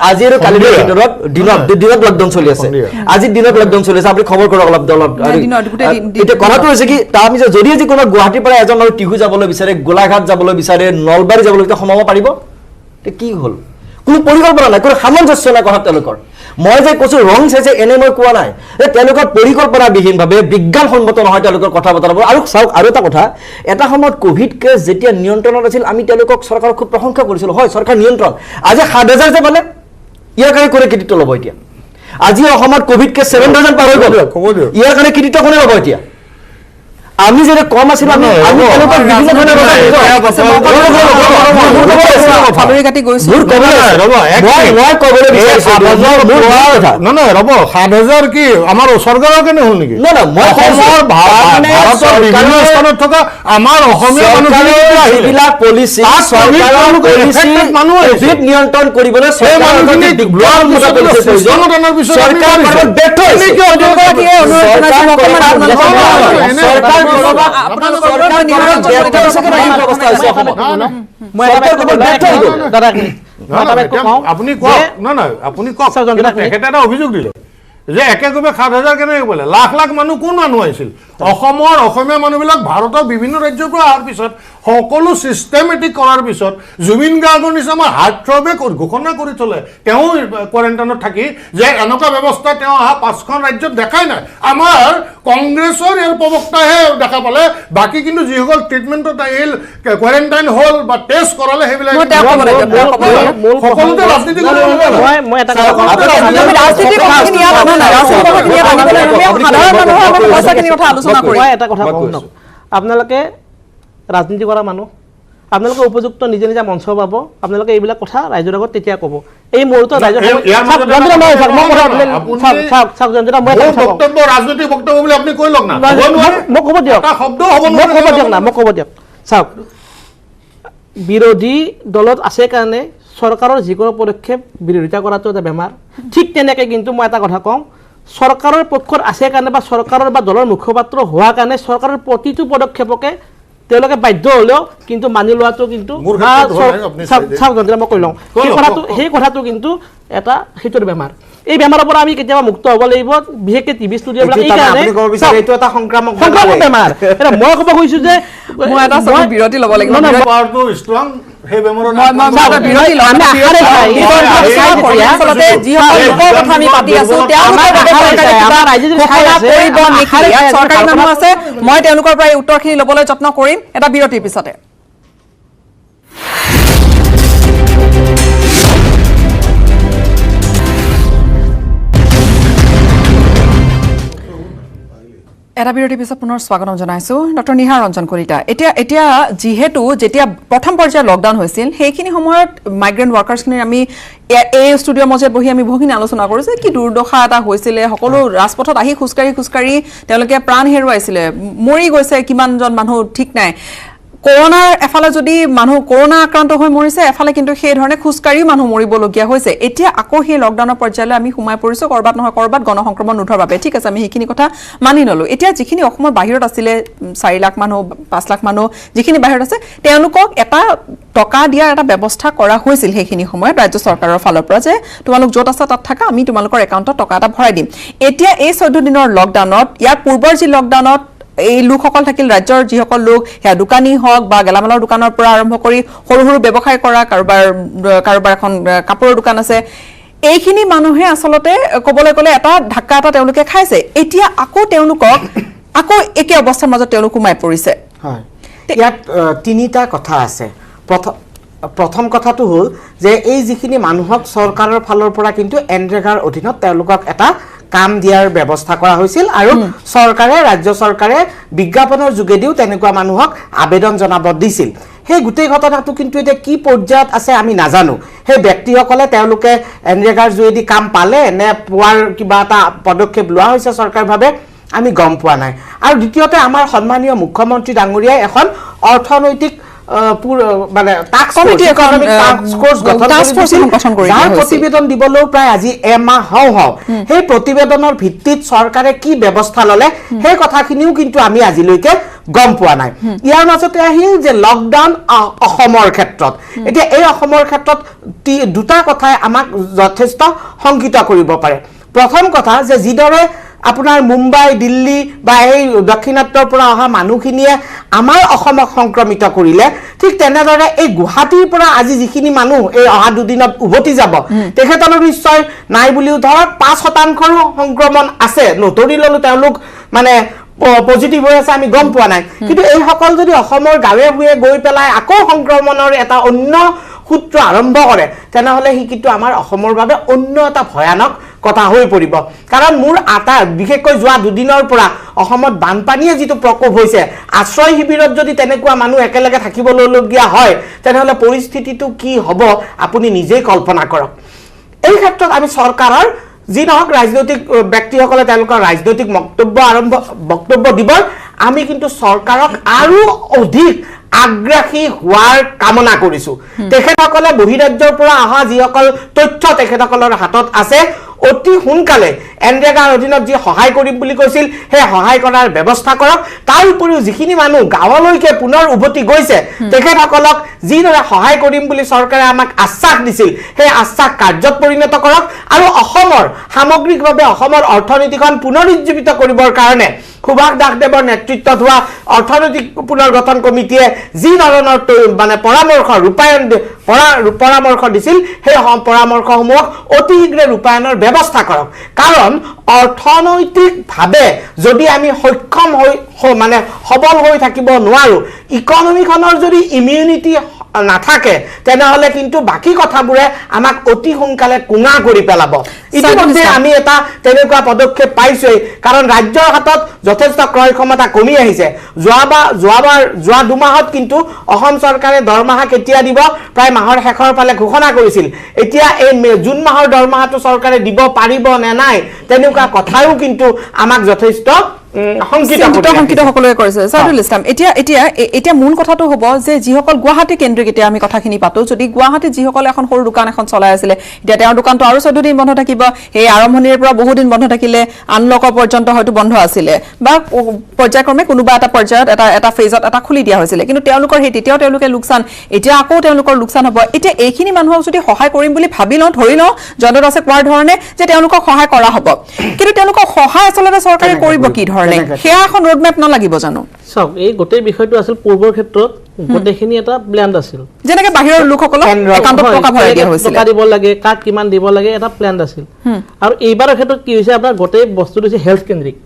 আজি আৰু কালিলৈ ভিতৰত দিনত লকডাউন চলি আছে আজি দিনত লকডাউন চলি আছে আপুনি খবৰ কৰক অলপ এতিয়া কথাটো হৈছে কি আমি যদি আজি কোনো গুৱাহাটীৰ পৰা এজন আৰু টিহু যাবলৈ বিচাৰে গোলাঘাট যাবলৈ বিচাৰে নলবাৰী যাবলৈ সোমাব পাৰিব কি হ'ল কোনো পৰিকল্পনা নাই কোনো সামঞ্জস্য নাই কথা তেওঁলোকৰ মই যে কৈছো ৰং চাইছে এনে মই কোৱা নাই তেওঁলোকৰ পৰিকল্পনাবিহীনভাৱে বিজ্ঞানসন্মত নহয় তেওঁলোকৰ কথা বতৰাবোৰ আৰু চাওক আৰু এটা কথা এটা সময়ত কোভিড কেছ যেতিয়া নিয়ন্ত্ৰণত আছিল আমি তেওঁলোকক চৰকাৰক খুব প্ৰশংসা কৰিছিলোঁ হয় চৰকাৰ নিয়ন্ত্ৰণ আজি 7,000 যে পালে ইয়াৰ কাৰণে কোনে কৃতিত্ব ল'ব এতিয়া আজি অসমত কোভিড কেছ 7,000 পাৰ হৈ গ'ল ইয়াৰ কাৰণে কৃতিত্ব কোনে ল'ব এতিয়া আমি যেটা কম আছিল আমি তেওঁলোকৰ বিভিন্ন ধৰণৰ কাটি গৈছো ৰ'ব 7,000 কি আমাৰ চৰকাৰৰ কাৰণে হ'ল নেকি ভাৰতৰ বিভিন্ন স্থানত থকা আমাৰ অসমীয়া মানুহবিলাক পলিচি নিয়ন্ত্ৰণ কৰিবলৈ আপুনি কওক তেখেতে এটা অভিযোগ দিলে যে একেকোবে 7,000 কেনেকৈ বোলে লাখ লাখ মানুহ কোন মানুহ আহিছিল অসমৰ অসমীয়া মানুহবিলাক ভাৰতৰ বিভিন্ন ৰাজ্যৰ পৰা অহাৰ পিছত সকলো চিষ্টেমেটিক কৰাৰ পিছত জুবিন গাৰ্গৰ নিচিনা আমাৰ হাৰ্টথ্ৰবে ঘোষণা কৰি থলে তেওঁ কোৱাৰেণ্টাইনত থাকি যে এনেকুৱা ব্যৱস্থা তেওঁ অহা 5খন ৰাজ্যত দেখাই নাই আমাৰ কংগ্ৰেছৰ ইয়াৰ প্ৰবক্তাহে দেখা পালে বাকী কিন্তু যিসকল ট্ৰিটমেণ্টত আহিল কোৱাৰেণ্টাইন হ'ল বা টেষ্ট কৰালে সেইবিলাক সকলোতে ৰাজনীতি আপোনালোকে ৰাজনীতি কৰা মানুহ আপোনালোকে উপযুক্ত নিজে নিজে মঞ্চ পাব আপোনালোকে এইবিলাক কথা ৰাইজৰ আগত তেতিয়া ক'ব এই মুহূৰ্তত ৰাইজৰ চাওক বিৰোধী দলত আছে কাৰণে চৰকাৰৰ যিকোনো পদক্ষেপ বিৰোধিতা কৰাটো এটা বেমাৰ ঠিক তেনেকৈ কিন্তু মই এটা কথা কওঁ চৰকাৰৰ পক্ষত আছে কাৰণে বা চৰকাৰৰ বা দলৰ মুখপাত্ৰ হোৱা কাৰণে চৰকাৰৰ প্ৰতিটো পদক্ষেপকে তেওঁলোকে বাধ্য হ'লেও কিন্তু মানি লোৱাটো কিন্তু মোৰ ক্ষেত্ৰত হোৱা নাই, আপুনি চাই দিয়ক। মই কৈ লওঁ সেই কথাটো কিন্তু এটা সেইটোৰ বেমাৰ এই বেমাৰৰ পৰা আমি কেতিয়াবা মুক্ত হ'ব লাগিব বিশেষকৈ টিভি ষ্টুডিঅ'বিলাক এই কাৰণে আপুনি ক'ব বিচাৰে এইটো এটা সংক্ৰামক বেমাৰ এটা মই ক'ব খুজিছোঁ যে মই এটা বিৰতি ল'ব লাগিব পাৱাৰটো ষ্ট্ৰং সেই বেমাৰৰ বিৰতি লওঁ আচলতে যিসকল লোকৰ কথা আমি পাতি আছো চৰকাৰী মানুহ আছে মই তেওঁলোকৰ পৰা এই উত্তৰখিনি ল'বলৈ যত্ন কৰিম এটা বিৰতিৰ পিছতে এটা বিৰতিৰ পিছত পুনৰ স্বাগতম জনাইছো ডক্টৰ নিহাৰ ৰঞ্জন কলিতা এতিয়া যিহেতু যেতিয়া প্ৰথম পৰ্যায়ৰ লকডাউন হৈছিল সেইখিনি সময়ত মাইগ্ৰেণ্ট ৱৰ্কাৰ্ছখিনিৰ আমি এই ষ্টুডিঅ'ৰ মাজত বহি আমি বহুখিনি আলোচনা কৰোঁ যে কি দুৰ্দশা এটা হৈছিলে সকলো ৰাজপথত আহি খোজকাঢ়ি তেওঁলোকে প্ৰাণ হেৰুৱাইছিলে মৰি গৈছে কিমানজন মানুহ ঠিক নাই কৰোনাৰ এফালে যদি মানুহ কৰোনা আক্ৰান্ত হৈ মৰিছে এফালে কিন্তু সেই ধৰণে খোজকাঢ়িও মানুহ মৰিবলগীয়া হৈছে এতিয়া আকৌ সেই লকডাউনৰ পৰ্যায়লৈ আমি সোমাই পৰিছোঁ কৰবাত নহয় কৰবাত গণসংক্ৰমণ নুঠৰ বাবে ঠিক আছে আমি সেইখিনি কথা মানি ল'লোঁ এতিয়া যিখিনি অসমৰ বাহিৰত আছিলে 4 লাখ মানুহ 5 লাখ মানুহ যিখিনি বাহিৰত আছে তেওঁলোকক এটা টকা দিয়াৰ এটা ব্যৱস্থা কৰা হৈছিল সেইখিনি সময়ত ৰাজ্য চৰকাৰৰ ফালৰ পৰা যে তোমালোক য'ত আছা তাত থাকা আমি তোমালোকৰ একাউণ্টত টকা এটা ভৰাই দিম এতিয়া এই 14 দিনৰ লকডাউনত ইয়াৰ পূৰ্বৰ যি লকডাউনত এই লোকসকল থাকিল ৰাজ্যৰ যিসকল লোক সেয়া দোকানী হওক বা গেলামালৰ দোকানৰ পৰা আৰম্ভ কৰি সৰু সৰু ব্যৱসায় কৰা কাৰোবাৰ এখন কাপোৰৰ দোকান আছে এইখিনি মানুহে আচলতে ক'বলৈ গ'লে এটা ধাক্কা এটা তেওঁলোকে খাইছে এতিয়া আকৌ তেওঁলোকক আকৌ একে অৱস্থাৰ মাজত তেওঁলোক সোমাই পৰিছে হয় ইয়াত তিনিটা কথা আছে প্ৰথম কথাটো হ'ল যে এই যিখিনি মানুহক চৰকাৰৰ ফালৰ পৰা কিন্তু এনৰেগাৰ অধীনত তেওঁলোকক এটা কাম দিয়াৰ ব্যৱস্থা কৰা হৈছিল আৰু চৰকাৰে ৰাজ্য চৰকাৰে বিজ্ঞাপনৰ যোগেদিও তেনেকুৱা মানুহক আবেদন জনাব দিছিল সেই গোটেই ঘটনাটো কিন্তু এতিয়া কি পৰ্যায়ত আছে আমি নাজানো সেই ব্যক্তিসকলে তেওঁলোকে এনৰেগাৰ যোগেদি কাম পালে নে পোৱাৰ কিবা এটা পদক্ষেপ লোৱা হৈছে চৰকাৰভাৱে আমি গম পোৱা নাই আৰু দ্বিতীয়তে আমাৰ সন্মানীয় মুখ্যমন্ত্ৰী ডাঙৰীয়াই এখন অৰ্থনৈতিক মানে টাস্ক ফোৰ্স গঠন কৰি যাৰ প্ৰতিবেদন দিবলৈও প্ৰায় আজি এমাহ হওঁ সেই প্ৰতিবেদনৰ ভিত্তিত চৰকাৰে কি ব্যৱস্থা ললে সেই কথাখিনিও কিন্তু আমি আজিলৈকে গম পোৱা নাই ইয়াৰ মাজতে আহিল যে লকডাউন অসমৰ ক্ষেত্ৰত এতিয়া এই অসমৰ ক্ষেত্ৰত দুটা কথাই আমাক যথেষ্ট শংকিত কৰিব পাৰে প্ৰথম কথা যে যিদৰে আপোনাৰ মুম্বাই দিল্লী বা এই দক্ষিণাত্যৰ পৰা অহা মানুহখিনিয়ে আমাৰ অসমক সংক্ৰমিত কৰিলে ঠিক তেনেদৰে এই গুৱাহাটীৰ পৰা আজি যিখিনি মানুহ এই অহা দুদিনত উভতি যাব তেখেতলৈ নিশ্চয় নাই বুলিও ধৰক 5% সংক্ৰমণ আছে নতৰি ললো তেওঁলোক মানে পজিটিভ হৈ আছে আমি গম পোৱা নাই কিন্তু এই সকল যদি অসমৰ গাঁৱে ভূঞে গৈ পেলাই আকৌ সংক্ৰমণৰ এটা অন্য সূত্ৰ আৰম্ভ কৰে তেনেহলে হি কিন্তু আমাৰ অসমৰ বাবে অন্য এটা ভয়ানক কথা হৈ পৰিব কাৰণ মোৰ বিশেষকৈ যোৱা দুদিনৰ পৰা অসমত বানপানীয়ে যিটো প্ৰকোপ হৈছে আশ্ৰয় শিবিৰত যদি তেনেকুৱা মানুহ একেলগে থাকিবলগীয়া হয় তেনেহলে পৰিস্থিতিটো কি হ'ব আপুনি নিজেই কল্পনা কৰক এই ক্ষেত্ৰত আমি চৰকাৰৰ যি নহওক ৰাজনৈতিক ব্যক্তিসকলে তেওঁলোকৰ ৰাজনৈতিক বক্তব্য দিব আমি কিন্তু চৰকাৰক আৰু অধিক আগ্ৰাসী হোৱাৰ কামনা কৰিছো তেখেতসকলে বহিৰাজ্যৰ পৰা অহা যিসকল তথ্য তেখেতসকলৰ হাতত আছে অতি সোনকালে এনৰেগাৰ অধীনত যি সহায় কৰিম বুলি কৈছিল সেই সহায় কৰাৰ ব্যৱস্থা কৰক তাৰ উপৰিও যিখিনি মানুহ গাঁৱলৈকে পুনৰ উভতি গৈছে তেখেতসকলক যিদৰে সহায় কৰিম বুলি চৰকাৰে আমাক আশ্বাস দিছিল সেই আশ্বাস কাৰ্যত পৰিণত কৰক আৰু অসমৰ সামগ্ৰিকভাৱে অসমৰ অৰ্থনীতিখন পুনৰুজ্জীৱিত কৰিবৰ কাৰণে সুভাষ দাসদেৱৰ নেতৃত্বত হোৱা অৰ্থনৈতিক পুনৰ্গঠন কমিটিয়ে যি ধৰণৰ মানে পৰামৰ্শ দিছিল সেই পৰামৰ্শসমূহক অতি শীঘ্ৰে ৰূপায়ণৰ ব্যৱস্থা কৰক কাৰণ অৰ্থনৈতিকভাৱে যদি আমি সক্ষম হৈ মানে সবল হৈ থাকিব নোৱাৰো ইকনমিখনৰ যদি ইমিউনিটি নাথাকে তেনেহলে কিন্তু বাকি কথাবোৰে আমাক অতি সোনকালে কুঙা কৰি পেলাব ইতিমধ্যে আমি এটা তেনেকুৱা পদক্ষেপ পাইছো কাৰণ ৰাজ্যৰ হাতত যথেষ্ট ক্ৰয় ক্ষমতা কমি আহিছে যোৱা দুমাহত কিন্তু অসম চৰকাৰে দৰমহা কেতিয়া দিব প্ৰায় মাহৰ শেষৰ ফালে ঘোষণা কৰিছিল এতিয়া এই জুন মাহৰ দৰমহাটো চৰকাৰে দিব পাৰিব নে নাই তেনেকুৱা কথাও কিন্তু আমাক যথেষ্ট সংকিত সকলোৱে কৰিছে সাইদুল ইছলাম এতিয়া মূল কথাটো হ'ব যে যিসকল গুৱাহাটী কেন্দ্ৰিক এতিয়া আমি কথাখিনি পাতো যদি গুৱাহাটীত যিসকলে এখন সৰু দোকান এখন চলাই আছিলে এতিয়া তেওঁৰ দোকানটো আৰু 14 দিন বন্ধ থাকিব থাকিব এই আৰম্ভণিৰ পৰা বহুদিন বন্ধ থাকিলে আনলকৰ পৰ্যন্ত হয়তো বন্ধ আছিলে বা পৰ্যায়ক্ৰমে কোনোবা এটা পৰ্যায়ত এটা ফেজত এটা খুলি দিয়া হৈছিলে কিন্তু তেওঁলোকৰ সেই তেতিয়াও তেওঁলোকে লোকচান এতিয়া আকৌ তেওঁলোকৰ লোকচান হ'ব এতিয়া এইখিনি মানুহক যদি সহায় কৰিম বুলি ভাবি লওঁ ধৰি লওঁ জয়ন্ত দাসে কোৱাৰ ধৰণে যে তেওঁলোকক সহায় কৰা হ'ব কিন্তু তেওঁলোকক সহায় আচলতে চৰকাৰে কৰিব কি ধৰণে সেয়া এখন ৰোডমেপ নালাগিব জানো চাওক এই গোটেই বিষয়টো আছিল পূৰ্বৰ ক্ষেত্ৰত গোটেইখিনি এটা প্লেন আছিল যেনেকৈ বাহিৰৰ লোকসকলক একাউণ্টত টকা ভৰাই দিয়া হৈছিল টকা দিব লাগে কাক কিমান দিব লাগে এটা প্লেন আছিল আৰু এইবাৰৰ ক্ষেত্ৰত কি হৈছে আপোনাৰ গোটেই বস্তুটো হৈছে হেল্থ কেন্দ্ৰিক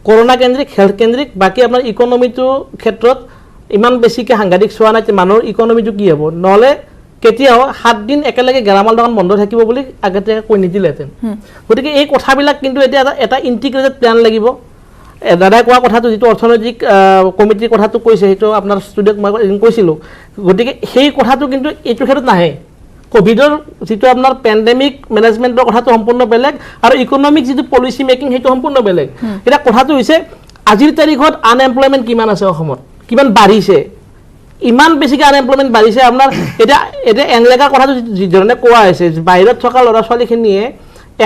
কৰোনা কেন্দ্ৰিক হেল্থ কেন্দ্ৰিক বাকী আপোনাৰ ইকনমিটো ক্ষেত্ৰত ইমান বেছিকৈ সাংঘাতিক চোৱা নাই মানুহৰ ইকনমিটো কি হ'ব নহ'লে কেতিয়াও 7 দিন একেলগে গেলামাল দোকান বন্ধ থাকিব বুলি আগতে কৈ নিদিলেহেঁতেন গতিকে এই কথাবিলাক কিন্তু এতিয়া এটা ইণ্টিগ্ৰেটেড প্লেন লাগিব দাদাই কোৱা কথাটো যিটো অৰ্থনৈতিক কমিটিৰ কথাটো কৈছে সেইটো আপোনাৰ ষ্টুডিঅ'ত মই কৈছিলোঁ গতিকে সেই কথাটো কিন্তু এইটো ক্ষেত্ৰত নাহে কোভিডৰ যিটো আপোনাৰ পেণ্ডেমিক মেনেজমেণ্টৰ কথাটো সম্পূৰ্ণ বেলেগ আৰু ইকনমিক যিটো পলিচি মেকিং সেইটো সম্পূৰ্ণ বেলেগ এতিয়া কথাটো হৈছে আজিৰ তাৰিখত আনএমপ্লয়মেণ্ট কিমান আছে অসমত কিমান বাঢ়িছে ইমান বেছিকৈ আনএমপ্লয়মেণ্ট বাঢ়িছে আপোনাৰ এতিয়া এনৰেগাৰ কথাটো যিধৰণে কোৱা হৈছে বাহিৰত থকা ল'ৰা ছোৱালীখিনিয়ে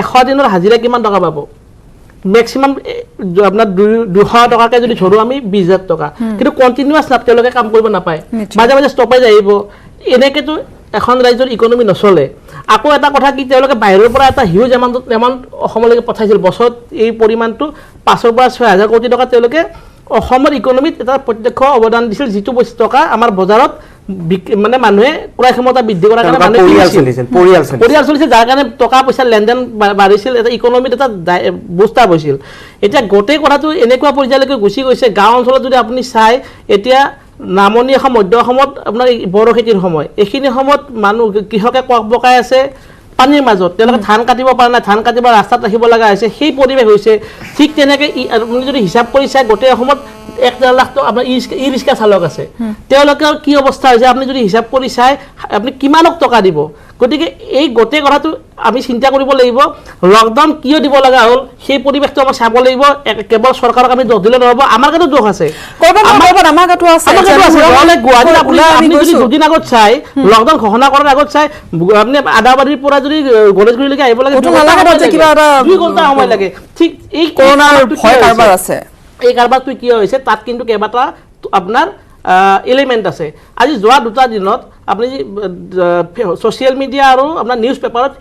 100 দিনৰ হাজিৰা কিমান টকা পাব মেক্সিমাম আপোনাৰ 200 টকাকৈ যদি ধৰোঁ আমি 20,000 টকা কিন্তু কণ্টিনিউৱাছ তেওঁলোকে কাম কৰিব নাপায় মাজে মাজে ষ্টপেজ আহিব এনেকৈতো এখন ৰাজ্যৰ ইকনমি নচলে আকৌ এটা কথা কি তেওঁলোকে বাহিৰৰ পৰা এটা হিউজ এমাউণ্ট অসমলৈকে পঠাইছিল বছৰত এই পৰিমাণটো 5,000 পৰা 6,000 কোটি টকা তেওঁলোকে অসমৰ ইকনমিত এটা প্ৰত্যক্ষ অৱদান দিছিল যিটো টকা আমাৰ বজাৰত মানে মানুহে ক্ৰয় ক্ষমতা বৃদ্ধি কৰাৰ কাৰণে মানুহে পৰিয়াল চলিছিল যাৰ কাৰণে টকা পইচা লেনদেন বাঢ়িছিল এটা ইকনমিত এটা বুষ্ট আপ হৈছিল এতিয়া গোটেই কথাটো এনেকুৱা পৰ্যায়লৈকে গুচি গৈছে গাঁও অঞ্চলত যদি আপুনি চাই এতিয়া নামনি অসম মধ্য অসমত আপোনাৰ বড়ো খেতিৰ সময় এইখিনি সময়ত মানুহ কৃষকে কক বকাই আছে পানীৰ মাজত তেওঁলোকে ধান কাটিব পৰা নাই ধান কাটিব ৰাস্তাত ৰাখিব লগা হৈছে সেই পৰিৱেশ হৈছে ঠিক তেনেকৈ আপুনি যদি হিচাপ কৰি চাই গোটেই অসমত 1.5 লাখ আপোনাৰ ই ৰিক্সা চালক আছে তেওঁলোকৰ কি অৱস্থা হৈছে আপুনি যদি হিচাপ কৰি চাই আপুনি কিমানক টকা দিব গতিকে এই গোটেই কথাটো আমি চিন্তা কৰিব লাগিব লকডাউন কিয় দিব লগা হ'ল সেই পৰিৱেশটো আমাৰ চাব লাগিব কেৱল চৰকাৰক আমি দোষ দিলে নহ'ব আমাৰ গাতো দোষ আছে আমাৰ গাতো আছে গুৱাহাটীত আপুনি যদি দুদিন আগত চাই লকডাউন ঘোষণা কৰাৰ আগত চাই আপুনি আদাবাৰীৰ পৰা যদি গণেশগুৰিলৈকে আহিব লাগে 2 ঘণ্টা সময় লাগে ঠিক এই কৰোনাৰ ভয় কাৰবাৰ আছে এই কাৰবাৰটো কি হৈছে তাত কিন্তু কেইবাটা আপোনাৰ এলিমেণ্ট আছে আজি যোৱা 2 দিনত আপুনি ছ'চিয়েল মিডিয়া আৰু আপোনাৰ নিউজ পেপাৰত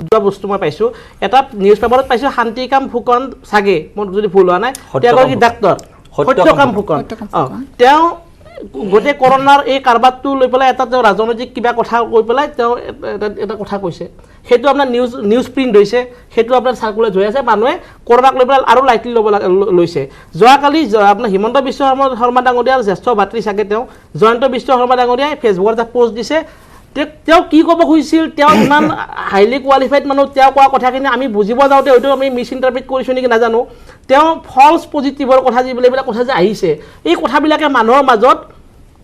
দুটা বস্তু মই পাইছোঁ এটা নিউজ পেপাৰত পাইছোঁ শান্তিকাম ফুকন চাগে মোৰ যদি ভুল হোৱা নাই তেওঁ ডাক্তৰ সত্যকাম ফুকন তেওঁ গোটেই কৰোনাৰ এই কাৰবাৰটো লৈ পেলাই এটা তেওঁ ৰাজনৈতিক কিবা কথা কৈ পেলাই তেওঁ এটা কথা কৈছে সেইটো আপোনাৰ নিউজ প্ৰিণ্ট হৈছে সেইটো আপোনাৰ চাৰ্কুলেট হৈ আছে মানুহে কৰোনাক লৈ পেলাই আৰু লাইটলি লৈছে যোৱাকালি আপোনাৰ হিমন্ত বিশ্ব শৰ্মা ডাঙৰীয়াৰ জ্যেষ্ঠ ভাতৃ চাগে তেওঁ জয়ন্ত বিশ্ব শৰ্মা ডাঙৰীয়াই ফেচবুকত এটা পোষ্ট দিছে তেওঁ কি ক'ব খুজিছিল তেওঁ ইমান হাইলি কোৱালিফাইড মানুহ তেওঁ কোৱা কথাখিনি আমি বুজিব যাওঁতে হয়তো আমি মিছ ইণ্টাৰপ্ৰিট কৰিছোঁ নেকি নাজানো তেওঁ ফলছ পজিটিভৰ কথা যিবিলাক কথা যে আহিছে এই কথাবিলাকে মানুহৰ মাজত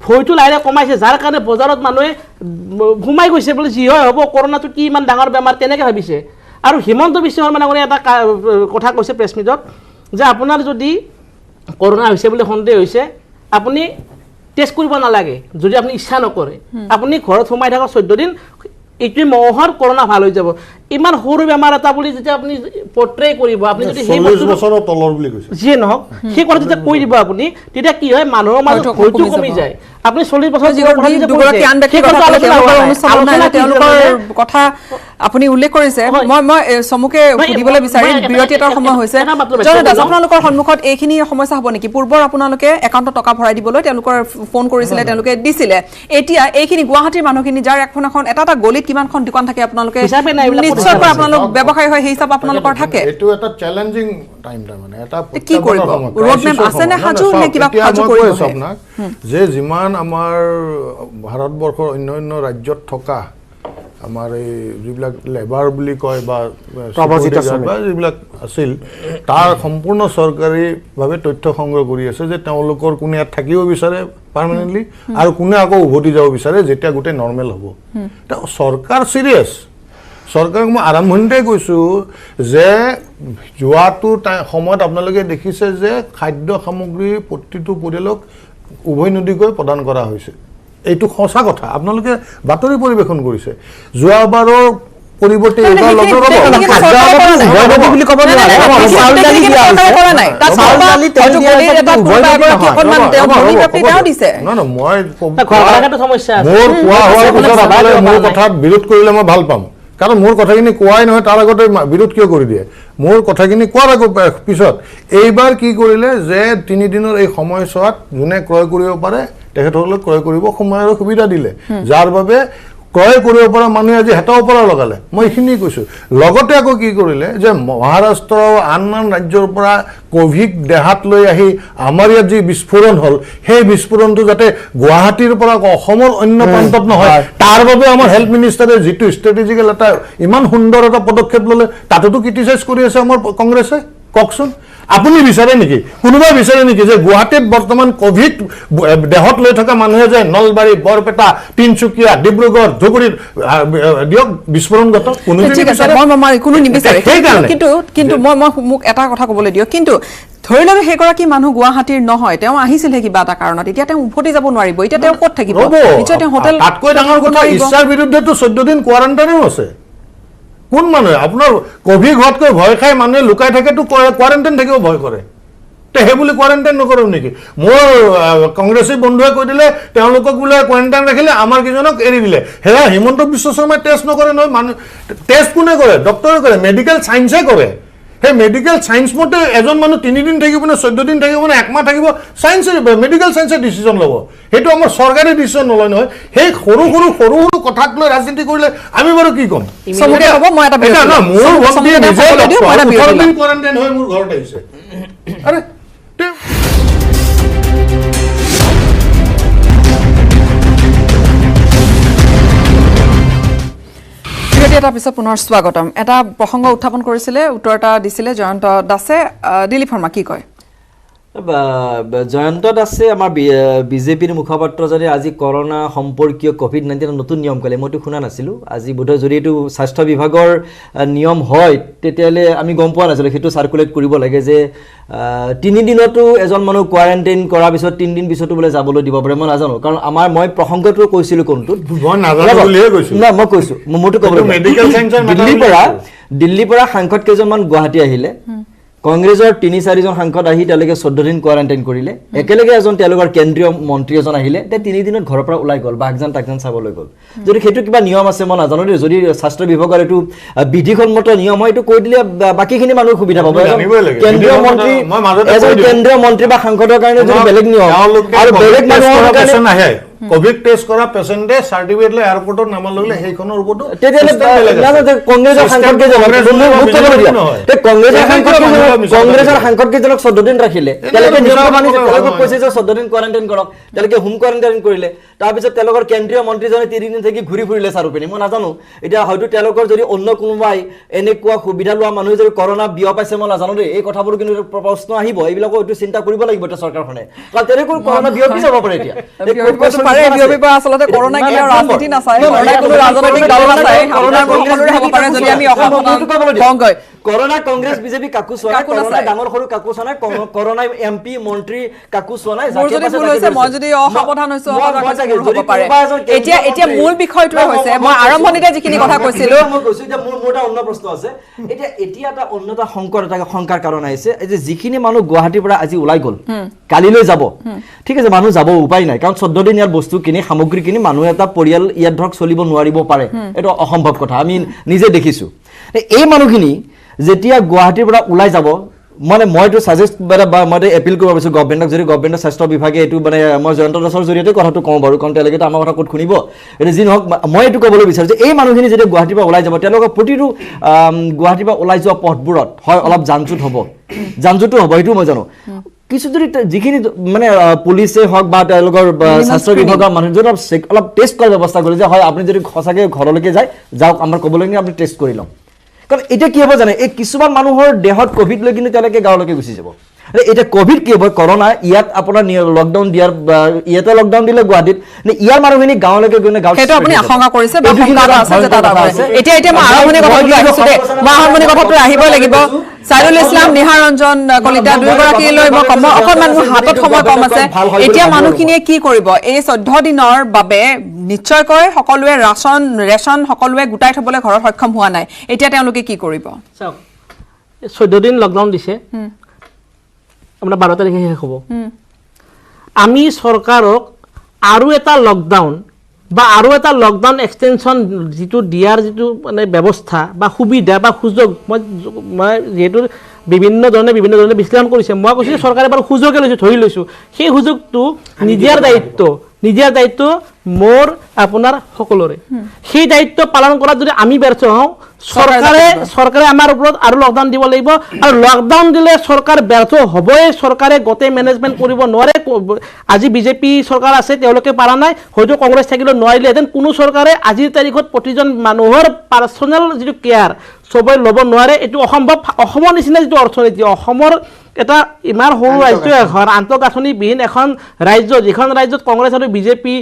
ভয়টো লাহে কমাইছে যাৰ কাৰণে বজাৰত মানুহে সোমাই গৈছে বোলে যি হয় হ'ব কৰোনাটো কি ইমান ডাঙৰ বেমাৰ তেনেকৈ ভাবিছে আৰু হিমন্ত বিশ্ব শৰ্মা ডাঙৰীয়াই এটা কথা কৈছে প্ৰেছ মিটত যে আপোনাৰ যদি কৰোনা হৈছে বুলি সন্দেহ হৈছে আপুনি টেষ্ট কৰিব নালাগে যদি আপুনি ইচ্ছা নকৰে আপুনি ঘৰত সোমাই থাকক 14 দিন এইটোৱে মহৰ কৰোনা ভাল হৈ যাব ইমান সৰু বেমাৰ এটা বুলি যেতিয়া আপুনি পৰ্ট্ৰে কৰিব আপুনি যদি সেই বছৰৰ তলৰ বুলি কৈছে যিয়ে নহওক সেই কথা যেতিয়া কৈ দিব আপুনি তেতিয়া কি হয় মানুহৰ মাজত ভয়টো কমি যায় আপুনি 40 বছৰ কথা আপুনি উল্লেখ কৰিছে মই চমুকে সুধিবলৈ বিচাৰিম বিৰতি এটাৰ সময় হৈছে আপোনালোকৰ সন্মুখত এইখিনি সমস্যা হ'ব নেকি পূৰ্বৰ আপোনালোকে একাউণ্টত টকা ভৰাই দিবলৈ তেওঁলোকৰ ফোন কৰিছিলে তেওঁলোকে দিছিলে এতিয়া এইখিনি গুৱাহাটীৰ মানুহখিনি যাৰ এখন এটা গলিত কিমানখন দোকান থাকে আপোনালোকে নিশ্চয়কৈ আপোনালোক ব্যৱসায় হয় সেই হিচাপ আপোনালোকৰ থাকে এইটো এটা চ্যালেঞ্জিং টাইম মানে এটা কি কৰিব ৰোডমেপ আছে নে সাজু নে কিবা সাজু কৰিব আপোনাক যে যিমান আমাৰ ভাৰতবৰ্ষৰ অন্য ৰাজ্যত থকা আমাৰ এই যিবিলাক লেবাৰ বুলি কয় বা যিবিলাক আছিল তাৰ সম্পূৰ্ণ চৰকাৰীভাৱে তথ্য সংগ্ৰহ কৰি আছে যে তেওঁলোকৰ কোনে ইয়াত থাকিব বিচাৰে পাৰ্মানেণ্টলি আৰু কোনে আকৌ উভতি যাব বিচাৰে যেতিয়া গোটেই নৰ্মেল হ'ব চৰকাৰ চিৰিয়াছ চৰকাৰক মই আৰম্ভণিতে কৈছোঁ যে যোৱাটো সময়ত আপোনালোকে দেখিছে যে খাদ্য সামগ্ৰী প্ৰতিটো পৰিয়ালক উভৈনদীকৈ প্ৰদান কৰা হৈছে এইটো সঁচা কথা আপোনালোকে বাতৰি পৰিৱেশন কৰিছে যোৱাবাৰৰ পৰিৱৰ্তে এইবাৰ সেইখিনি লকডাউন গোটেইখিনি হ'ব। চৰকাৰে কৰা নাই। উভয়নদী বুলি ক'ব নাই, নাই, নোৱাৰে। নাই, চাউল সেইখিনি দালি দিয়া চৰকাৰে হৈছে। কৰা নাই। তাত চাউল কোনোবা দালি তেল হয়তো দিয়া গলিৰ হৈছে, এটা কিন্তু কোনোবা উভয়নদী এগৰাকী নহয়। অকণমান তেওঁ ধনী ব্যক্তি তেওঁ দিছে। নহয় মই ঘৰৰ ভাড়াটো সমস্যা আছে মোৰ কোৱা হোৱাৰ পিছত আপোনালোকে মোৰ কথাত বিৰোধ কৰিলে মই ভাল পাম, কাৰণ মোৰ কথাখিনি কোৱাই নহয় তাৰ আগতে বিৰোধ কিয় কৰি দিয়ে। মোৰ কথাখিনি কোৱাৰ পিছত এইবাৰ কি কৰিলে যে 3 দিনৰ এই সময়ছোৱাত যোনে ক্ৰয় কৰিব পাৰে তেখেতসকলক ক্ৰয় কৰিব সময়ৰ সুবিধা দিলে, যাৰ বাবে ক্ৰয় কৰিব পৰা মানুহে আজি হেতাও পৰা লগালে। মই এইখিনি কৈছোঁ। লগতে আকৌ কি কৰিলে যে মহাৰাষ্ট্ৰ আন ৰাজ্যৰ পৰা ক'ভিড দেহাত লৈ আহি আমাৰ ইয়াত যি বিস্ফোৰণ হ'ল, সেই বিস্ফোৰণটো যাতে গুৱাহাটীৰ পৰা অসমৰ অন্য প্ৰান্তত নহয়, তাৰ বাবে আমাৰ হেল্থ মিনিষ্টাৰে যিটো ষ্ট্ৰেটেজিকেল এটা ইমান সুন্দৰ এটা পদক্ষেপ ল'লে, তাতোতো ক্ৰিটিচাইজ কৰি আছে আমাৰ কংগ্ৰেছে। কওকচোন, আপুনি বিচাৰে নেকি, কোনোবাই বিচাৰে নেকি যে গুৱাহাটীত বৰ্তমান ক'ভিড দেহত লৈ থকা মানুহে যে নলবাৰী, বৰপেটা, তিনিচুকীয়া, ডিব্ৰুগড়, ধুবুৰীত দিয়ক বিস্ফোৰণগত? ঠিক আছে, মই কোনো নিবিচাৰে, সেইকাৰণে কিন্তু মই মোক এটা কথা ক'বলৈ দিয়ক। কিন্তু ধৰি লওক সেইগৰাকী মানুহ গুৱাহাটীৰ নহয়, তেওঁ আহিছিলহে কিবা এটা কাৰণত, এতিয়া তেওঁ উভতি যাব নোৱাৰিব, এতিয়া তেওঁ ক'ত থাকিব? নিশ্চয় তেওঁ হোটেল। তাতকৈ ডাঙৰ কথা, ইচ্ছাৰ বিৰুদ্ধেতো 14 দিন কোৱাৰেণ্টাইনো আছে। কোন মানুহে আপোনাৰ ক'ভিড হোৱাতকৈ ভয় খাই মানুহে লুকাই থাকেতো কোৱাৰেণ্টাইন থাকিব ভয় কৰে, সেই বুলি কোৱাৰেণ্টাইন নকৰোঁ নেকি? মোৰ কংগ্ৰেছী বন্ধুৱে কৈ দিলে তেওঁলোকক বোলে কোৱাৰেণ্টাইন ৰাখিলে, আমাৰ কেইজনক এৰি দিলে। সেয়া হিমন্ত বিশ্ব শৰ্মাই টেষ্ট নকৰে নহয়, মানুহ টেষ্ট কোনে কৰে? ডক্টৰে কৰে, মেডিকেল চায়েন্সে কৰে। সেই মেডিকেল চায়েন্স মতে এজন মানুহ 3 দিন থাকিব নে 14 দিন থাকিব নে 1 মাহ থাকিব, চায়েন্সে মেডিকেল চায়েন্সে ডিচিশ্যন ল'ব, সেইটো আমাৰ চৰকাৰে ডিচিশ্যন নলয় নহয়। সেই সৰু সৰু কথাক লৈ ৰাজনীতি কৰিলে আমি বাৰু কি ক'ম? চমুকে হ'ব, মই এটা বিৰতি লওঁ। মোৰ ভণ্টিয়ে নিজে মই এটা বিৰতি লওঁ। কোৱাৰেণ্টাইন হৈ মোৰ ঘৰত আহিছে। আৰে বিৰতি এটাৰ পিছত পুনৰ স্বাগতম। এটা প্ৰসংগ উত্থাপন কৰিছিলে, উত্তৰ এটা দিছিলে জয়ন্ত দাসে। দিলীপ শৰ্মা কি কয়? জয়ন্ত দাসে আমাৰ বিজেপিৰ মুখপাত্ৰজনে আজি কৰোনা সম্পৰ্কীয় COVID-19 নতুন নিয়ম ক'লে, মইতো শুনা নাছিলোঁ। আজি বোধহয় যদি এইটো স্বাস্থ্য বিভাগৰ নিয়ম হয় তেতিয়াহ'লে আমি গম পোৱা নাছিলোঁ, সেইটো চাৰ্কুলেট কৰিব লাগে যে 3 দিনতো এজন মানুহ কোৱাৰেণ্টাইন কৰাৰ পিছত 3 দিন পিছতো বোলে যাবলৈ দিব পাৰে। মই নাজানো, কাৰণ মই প্ৰসংগটো কৈছিলোঁ কোনটোত, মই কৈছোঁ মোৰতো ক'বলৈ দিল্লীৰ পৰা সাংসদ কেইজনমান গুৱাহাটী আহিলে, কংগ্ৰেছৰ 3-4 জন সাংসদ আহি তেওঁলোকে 14 দিন কোৱাৰেণ্টাইন কৰিলে, একেলগে এজন তেওঁলোকৰ কেন্দ্ৰীয় মন্ত্ৰী এজন আহিলে, 3 দিনত ঘৰৰ পৰা ওলাই গ'ল, বাঘজান তাকজান চাবলৈ গ'ল। যদি সেইটো কিবা নিয়ম আছে মই নাজানো দেই, যদি স্বাস্থ্য বিভাগৰ এইটো বিধিসন্মত নিয়ম হয়, এইটো কৈ দিলে বাকীখিনি মানুহ সুবিধা পাব। কেন্দ্ৰীয় মন্ত্ৰী বা সাংসদৰ কাৰণে যদি বেলেগ নিয়ম আৰু বেলেগ মানুহৰ কাৰণে ক'ভিড টেষ্ট কৰা পেচেণ্টে চাৰ্টিফিকেট লৈ এয়াৰপৰ্টত নামাৰ ললে সেইখনৰ ওপৰতো কংগ্ৰেছৰ সাংসদ কেইজনক 14 দিন ৰাখিলে, তেওঁলোকে কৈছে যে 14 দিন কোৱাৰেণ্টাইন কৰক, তেওঁলোকে হোম কোৱাৰেণ্টাইন কৰিলে। তাৰপিছত তেওঁলোকৰ কেন্দ্ৰীয় মন্ত্ৰীজনে 3 দিন থাকি ঘূৰি ফুৰিলে চাৰুপিনি। মই নাজানো, এতিয়া হয়তো তেওঁলোকৰ যদি অন্য কোনোবাই এনেকুৱা সুবিধা লোৱা মানুহে যদি কৰোনা বিয়পাইছে মই নাজানো দেই, এই কথাবোৰ কিন্তু প্ৰশ্ন আহিব, এইবিলাকো এইটো চিন্তা কৰিব লাগিব এতিয়া চৰকাৰখনে, কাৰণ তেনেকৈ কৰোনা বিয়পি যাব পাৰে। এতিয়া আচলতে কৰোনা কি ৰাজনীতি নাচায়, কৰোনা কোনো ৰাজনৈতিক দল নাচায়, সকলোৰে হ'ব পাৰে। যদি আমি কৰোনা কংগ্ৰেছ বিজেপি কাকো চোৱা নাই, কৰোনা ডাঙৰ সৰু কাকো চোৱা নাই, কৰোনা MP মন্ত্ৰী কাকো চোৱা নাই। মই যদি অসাৱধান হৈছো হ'ব পাৰে। এতিয়া মূল বিষয়টোৱে হৈছে, মই আৰম্ভণিতে যিখিনি কথা কৈছিলো, মই কৈছো যে মোৰ এটা অন্য প্ৰশ্ন আছে। এতিয়া এটা অন্য এটা শংকাৰ কাৰণ আহিছে, যে যিখিনি মানুহ গুৱাহাটীৰ পৰা আজি ওলাই গ'ল, কালিলৈ যাব, ঠিক আছে, মানুহ যাব, উপায় নাই, কাৰণ 14 দিন ইয়াত বস্তু কিনি সামগ্ৰী কিনি মানুহ এটা পৰিয়াল ইয়াত ধৰক চলিব নোৱাৰিব পাৰে, এইটো অসম্ভৱ কথা, আমি নিজে দেখিছো। এই মানুহখিনি যেতিয়া গুৱাহাটীৰ পৰা ওলাই যাব, মইতো ছাজেষ্ট বা মই এপিল কৰিব পাৰিছোঁ গভৰ্ণমেণ্টক, যদি গভৰ্ণমেণ্টৰ স্বাস্থ্য বিভাগে এইটো মই জয়ন্ত দাসৰ জৰিয়তে কথাটো কওঁ বাৰু, কাৰণ তেওঁলোকেতো আমাৰ কথা ক'ত শুনিব, এতিয়া যি নহওক মই এইটো ক'বলৈ বিচাৰোঁ যে এই মানুহখিনি যেতিয়া গুৱাহাটীৰ পৰা ওলাই যাব, তেওঁলোকৰ প্ৰতিটো গুৱাহাটীৰ পৰা ওলাই যোৱা পথবোৰত হয় অলপ যানজঁট হ'ব, সেইটো মই জানো। কিছু যদি যিখিনি পুলিচে হওক বা তেওঁলোকৰ স্বাস্থ্য বিভাগৰ মানুহ যদি অলপ টেষ্ট কৰাৰ ব্যৱস্থা কৰে, যে হয় আপুনি যদি সঁচাকৈ ঘৰলৈকে যাওক, আমাৰ ক'বলৈ আপুনি টেষ্ট কৰি লওঁ। কাৰণ এতিয়া কি হ'ব জানে, এই কিছুমান মানুহৰ দেহত ক'ভিড লৈ কিন্তু তেওঁলোকে গাঁৱলৈকে গুচি যাব। এতিয়া কোভিড কি হ'ব কৰোনা ইয়াত আপোনাৰ লকডাউন দিয়াৰ ইয়াতে লকডাউন দিলে গুৱাহাটীত ইয়াৰ মানুহখিনি গাঁৱলৈকে গৈ গাঁৱত সেইটো আপুনি আশংকা কৰিছে বা শংকা আছে যে তাত আছে এতিয়া মই আৰম্ভণি কথাটো আহিছো দেই মই আৰম্ভণি কথাটো আহিবই লাগিব সাইদুল ইছলাম নিহাৰ ৰঞ্জন কলিতা দুয়োগৰাকীলৈ মই কম অকণমান মোৰ হাতত সময় কম আছে এতিয়া মানুহখিনিয়ে কি কৰিব এই 14 দিনৰ বাবে নিশ্চয়কৈ সকলোৱে ৰেচন সকলোৱে গোটাই থবলৈ ঘৰত সক্ষম হোৱা নাই এতিয়া তেওঁলোকে কি কৰিব চাওক 14 দিন লকডাউন দিছে আপোনাৰ 12 তাৰিখে শেষ হ'ব আমি চৰকাৰক আৰু এটা লকডাউন বা আৰু এটা লকডাউন এক্সটেনশ্যন যিটো দিয়াৰ যিটো মানে ব্যৱস্থা বা সুবিধা বা সুযোগ মই যিহেতু বিভিন্ন ধৰণে বিশ্লেষণ কৰিছে মই কৈছোঁ চৰকাৰে বাৰু সুযোগে লৈছোঁ ধৰি লৈছোঁ সেই সুযোগটো নিদিয়াৰ দায়িত্ব মোৰ আপোনাৰ সকলোৰে সেই দায়িত্ব পালন কৰাত যদি আমি ব্যৰ্থ হওঁ চৰকাৰে আমাৰ ওপৰত আৰু লকডাউন দিব লাগিব আৰু লকডাউন দিলে চৰকাৰ ব্যৰ্থ হ'বই চৰকাৰে গোটেই মেনেজমেণ্ট কৰিব নোৱাৰে আজি বিজেপি চৰকাৰ আছে তেওঁলোকে পাৰা নাই হয়তো কংগ্ৰেছ থাকিলেও নোৱাৰিলেহেঁতেন কোনো চৰকাৰে আজিৰ তাৰিখত প্ৰতিজন মানুহৰ পাৰ্চনেল যিটো কেয়াৰ চবেই ল'ব নোৱাৰে এইটো অসম্ভৱ অসমৰ নিচিনা যিটো অৰ্থনীতি অসমৰ এটা ইমান সৰু ৰাজ্য এখন আন্তঃগাঁথনিবিহীন এখন ৰাজ্য যিখন ৰাজ্যত কংগ্ৰেছ আৰু বিজেপি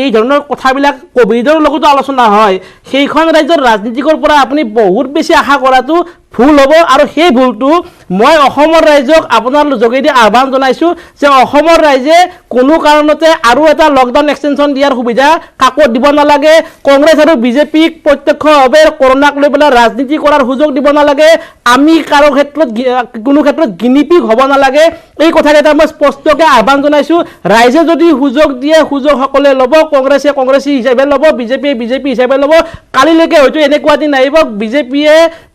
এই ধৰণৰ কথাবিলাক কোভিডৰ লগতো আলোচনা হয় সেইখন ৰাজ্যৰ ৰাজনীতিকৰ পৰা আপুনি বহুত বেছি আশা কৰাটো ভুল হ'ব আৰু সেই ভুলটো মই অসমৰ ৰাইজক আপোনাৰ যোগেদি আহ্বান জনাইছোঁ যে অসমৰ ৰাইজে কোনো কাৰণতে আৰু এটা লকডাউন এক্সটেনশ্যন দিয়াৰ সুবিধা কাকো দিব নালাগে কংগ্ৰেছ আৰু বিজেপিক প্ৰত্যক্ষভাৱে কৰোণাক লৈ পেলাই ৰাজনীতি কৰাৰ সুযোগ দিব নালাগে আমি কাৰো ক্ষেত্ৰত কোনো ক্ষেত্ৰত গিনিপিক হ'ব নালাগে এই কথাকেইটা মই স্পষ্টকৈ আহ্বান জনাইছোঁ ৰাইজে যদি সুযোগ দিয়ে সুযোগ সকলোৱে ল'ব কংগ্ৰেছী হিচাপে ল'ব বিজেপিয়ে বিজেপি হিচাপে ল'ব কালিলৈকে হয়তো এনেকুৱা দিন আহিব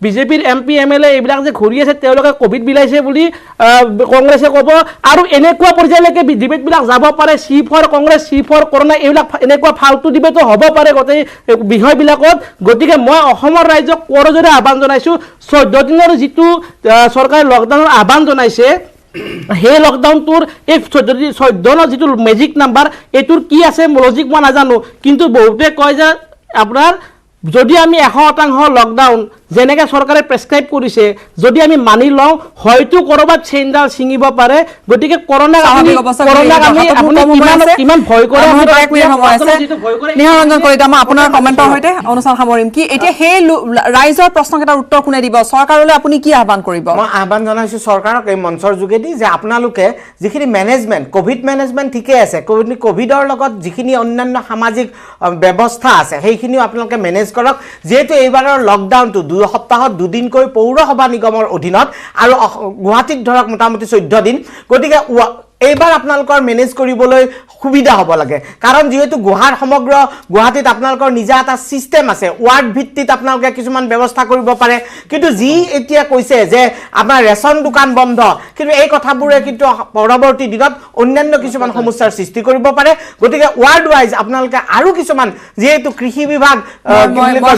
বিজেপিৰ MP MLA এইবিলাক যে ঘূৰি আছে তেওঁলোকে কোভিড বিলাইছে বুলি কংগ্ৰেছে ক'ব আৰু এনেকুৱা পৰ্যায়লৈকে ডিবেটবিলাক যাব পাৰে C for Congress C for corona এইবিলাক এনেকুৱা ফাল্টু ডিবেটো হ'ব পাৰে গোটেই বিষয়বিলাকত গতিকে মই অসমৰ ৰাইজক কৰজোৰে আহ্বান জনাইছোঁ 14 দিনৰ যিটো চৰকাৰে লকডাউনৰ আহ্বান জনাইছে সেই লকডাউনটোৰ এই 14 যিটো মেজিক নাম্বাৰ এইটোৰ কি আছে লজিক মই নাজানো কিন্তু বহুতে কয় যে আপোনাৰ যদি আমি 100% লকডাউন যেনেকৈ চৰকাৰে প্ৰেছক্ৰাইব কৰিছে যদি আমি মানি লওঁ হয়তো ক'ৰবাত চেইনডাল ছিঙিব পাৰে গতিকে কৰোণাক আমি কিমান ভয় কৰে নিহাৰ ৰঞ্জন কলিতা মই আপোনাৰ কমেণ্টৰ সৈতে অনুষ্ঠান সামৰিম কি এতিয়া সেই ৰাইজৰ প্ৰশ্নকেইটাৰ উত্তৰ কোনে দিব চৰকাৰলৈ আপুনি কি আহ্বান কৰিব মই আহ্বান জনাইছোঁ চৰকাৰক এই মঞ্চৰ যোগেদি যে আপোনালোকে যিখিনি মেনেজমেণ্ট কোভিড মেনেজমেণ্ট ঠিকে আছে কোভিডৰ লগত যিখিনি অন্যান্য সামাজিক ব্যৱস্থা আছে সেইখিনিও আপোনালোকে মেনেজ কৰক যিহেতু এইবাৰৰ লকডাউনটো সপ্তাহত 2 দিনকৈ পৌৰসভা নিগমৰ অধীনত আৰু গুৱাহাটীত ধৰক মোটামুটি 14 দিন গতিকে এইবাৰ আপোনালোকৰ মেনেজ কৰিবলৈ সুবিধা হ'ব লাগে কাৰণ যেহেতু সমগ্ৰ গুৱাহাটীত আপোনালোকৰ নিজা এটা সিস্টেম আছে ওয়াৰ্ড ভিত্তিত আপোনালোকে কিছুমান ব্যৱস্থা কৰিব পাৰে কিন্তু যি এতিয়া কৈছে যে আমাৰ ৰেচন দোকান বন্ধ কিন্তু এই কথাবোৰে কিন্তু পৰৱৰ্তী দিনত অন্যান্য কিছুমান সমস্যাৰ সৃষ্টি কৰিব পাৰে গতিকে ওয়াৰ্ড ৱাইজ আপোনালোকে আৰু কিছুমান যেহেতু কৃষি বিভাগ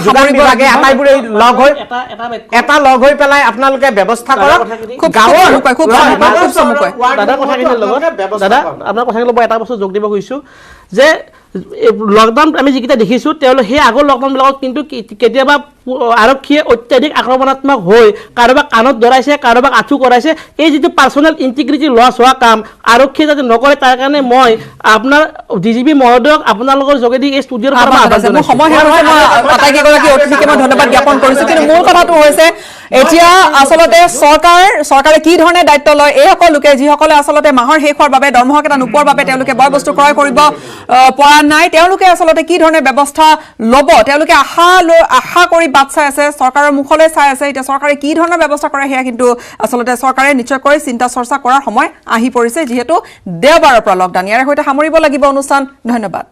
যোগান বিভাগে আটাইবোৰে লগ হৈ পেলাই আপোনালোকে ব্যৱস্থা কৰক গাঁৱৰ দাদা আপোনাৰ কথাখিনি মই এটা বস্তু যোগ দিব খুজিছোঁ যে লকডাউন আমি যিকেইটা দেখিছোঁ তেওঁলোকে সেই আগৰ লকডাউনবিলাকত কিন্তু কেতিয়াবা আৰক্ষীয়ে অত্যাধিক আক্ৰমণাত্মক হৈ কাৰোবাক কাণত ধৰাইছে কাৰোবাক আঁঠু কৰাইছে এই যিটো পাৰ্চনেল ইণ্টিগ্ৰিটি লছ হোৱা কাম আৰক্ষীয়ে যাতে নকৰে তাৰ কাৰণে মই আপোনাৰ DGP মহোদয়ক আপোনালোকৰ যোগেদি এই ষ্টুডিঅ'ৰ ধন্যবাদ জ্ঞাপন কৰিছোঁ কিন্তু মূল কথাটো হৈছে এতিয়া আচলতে চৰকাৰে কি ধৰণে দায়িত্ব লয় এইসকল লোকে যিসকলে আচলতে মাহৰ শেষ হোৱাৰ বাবে দৰমহাকেইটা নোপোৱাৰ বাবে তেওঁলোকে বয় বস্তু ক্ৰয় কৰিব পৰা নাই তেওঁলোকে আচলতে কি ধৰণে ব্যৱস্থা ল'ব তেওঁলোকে আশা কৰি বাট চাই আছে চৰকাৰৰ মুখলৈ চাই আছে এতিয়া চৰকাৰে কি ধৰণৰ ব্যৱস্থা কৰে সেয়া কিন্তু আচলতে চৰকাৰে নিশ্চয়কৈ চিন্তা চৰ্চা কৰাৰ সময় আহি পৰিছে যিহেতু দেওবাৰৰ পৰা লকডাউন ইয়াৰ সৈতে সামৰিব লাগিব অনুষ্ঠান ধন্যবাদ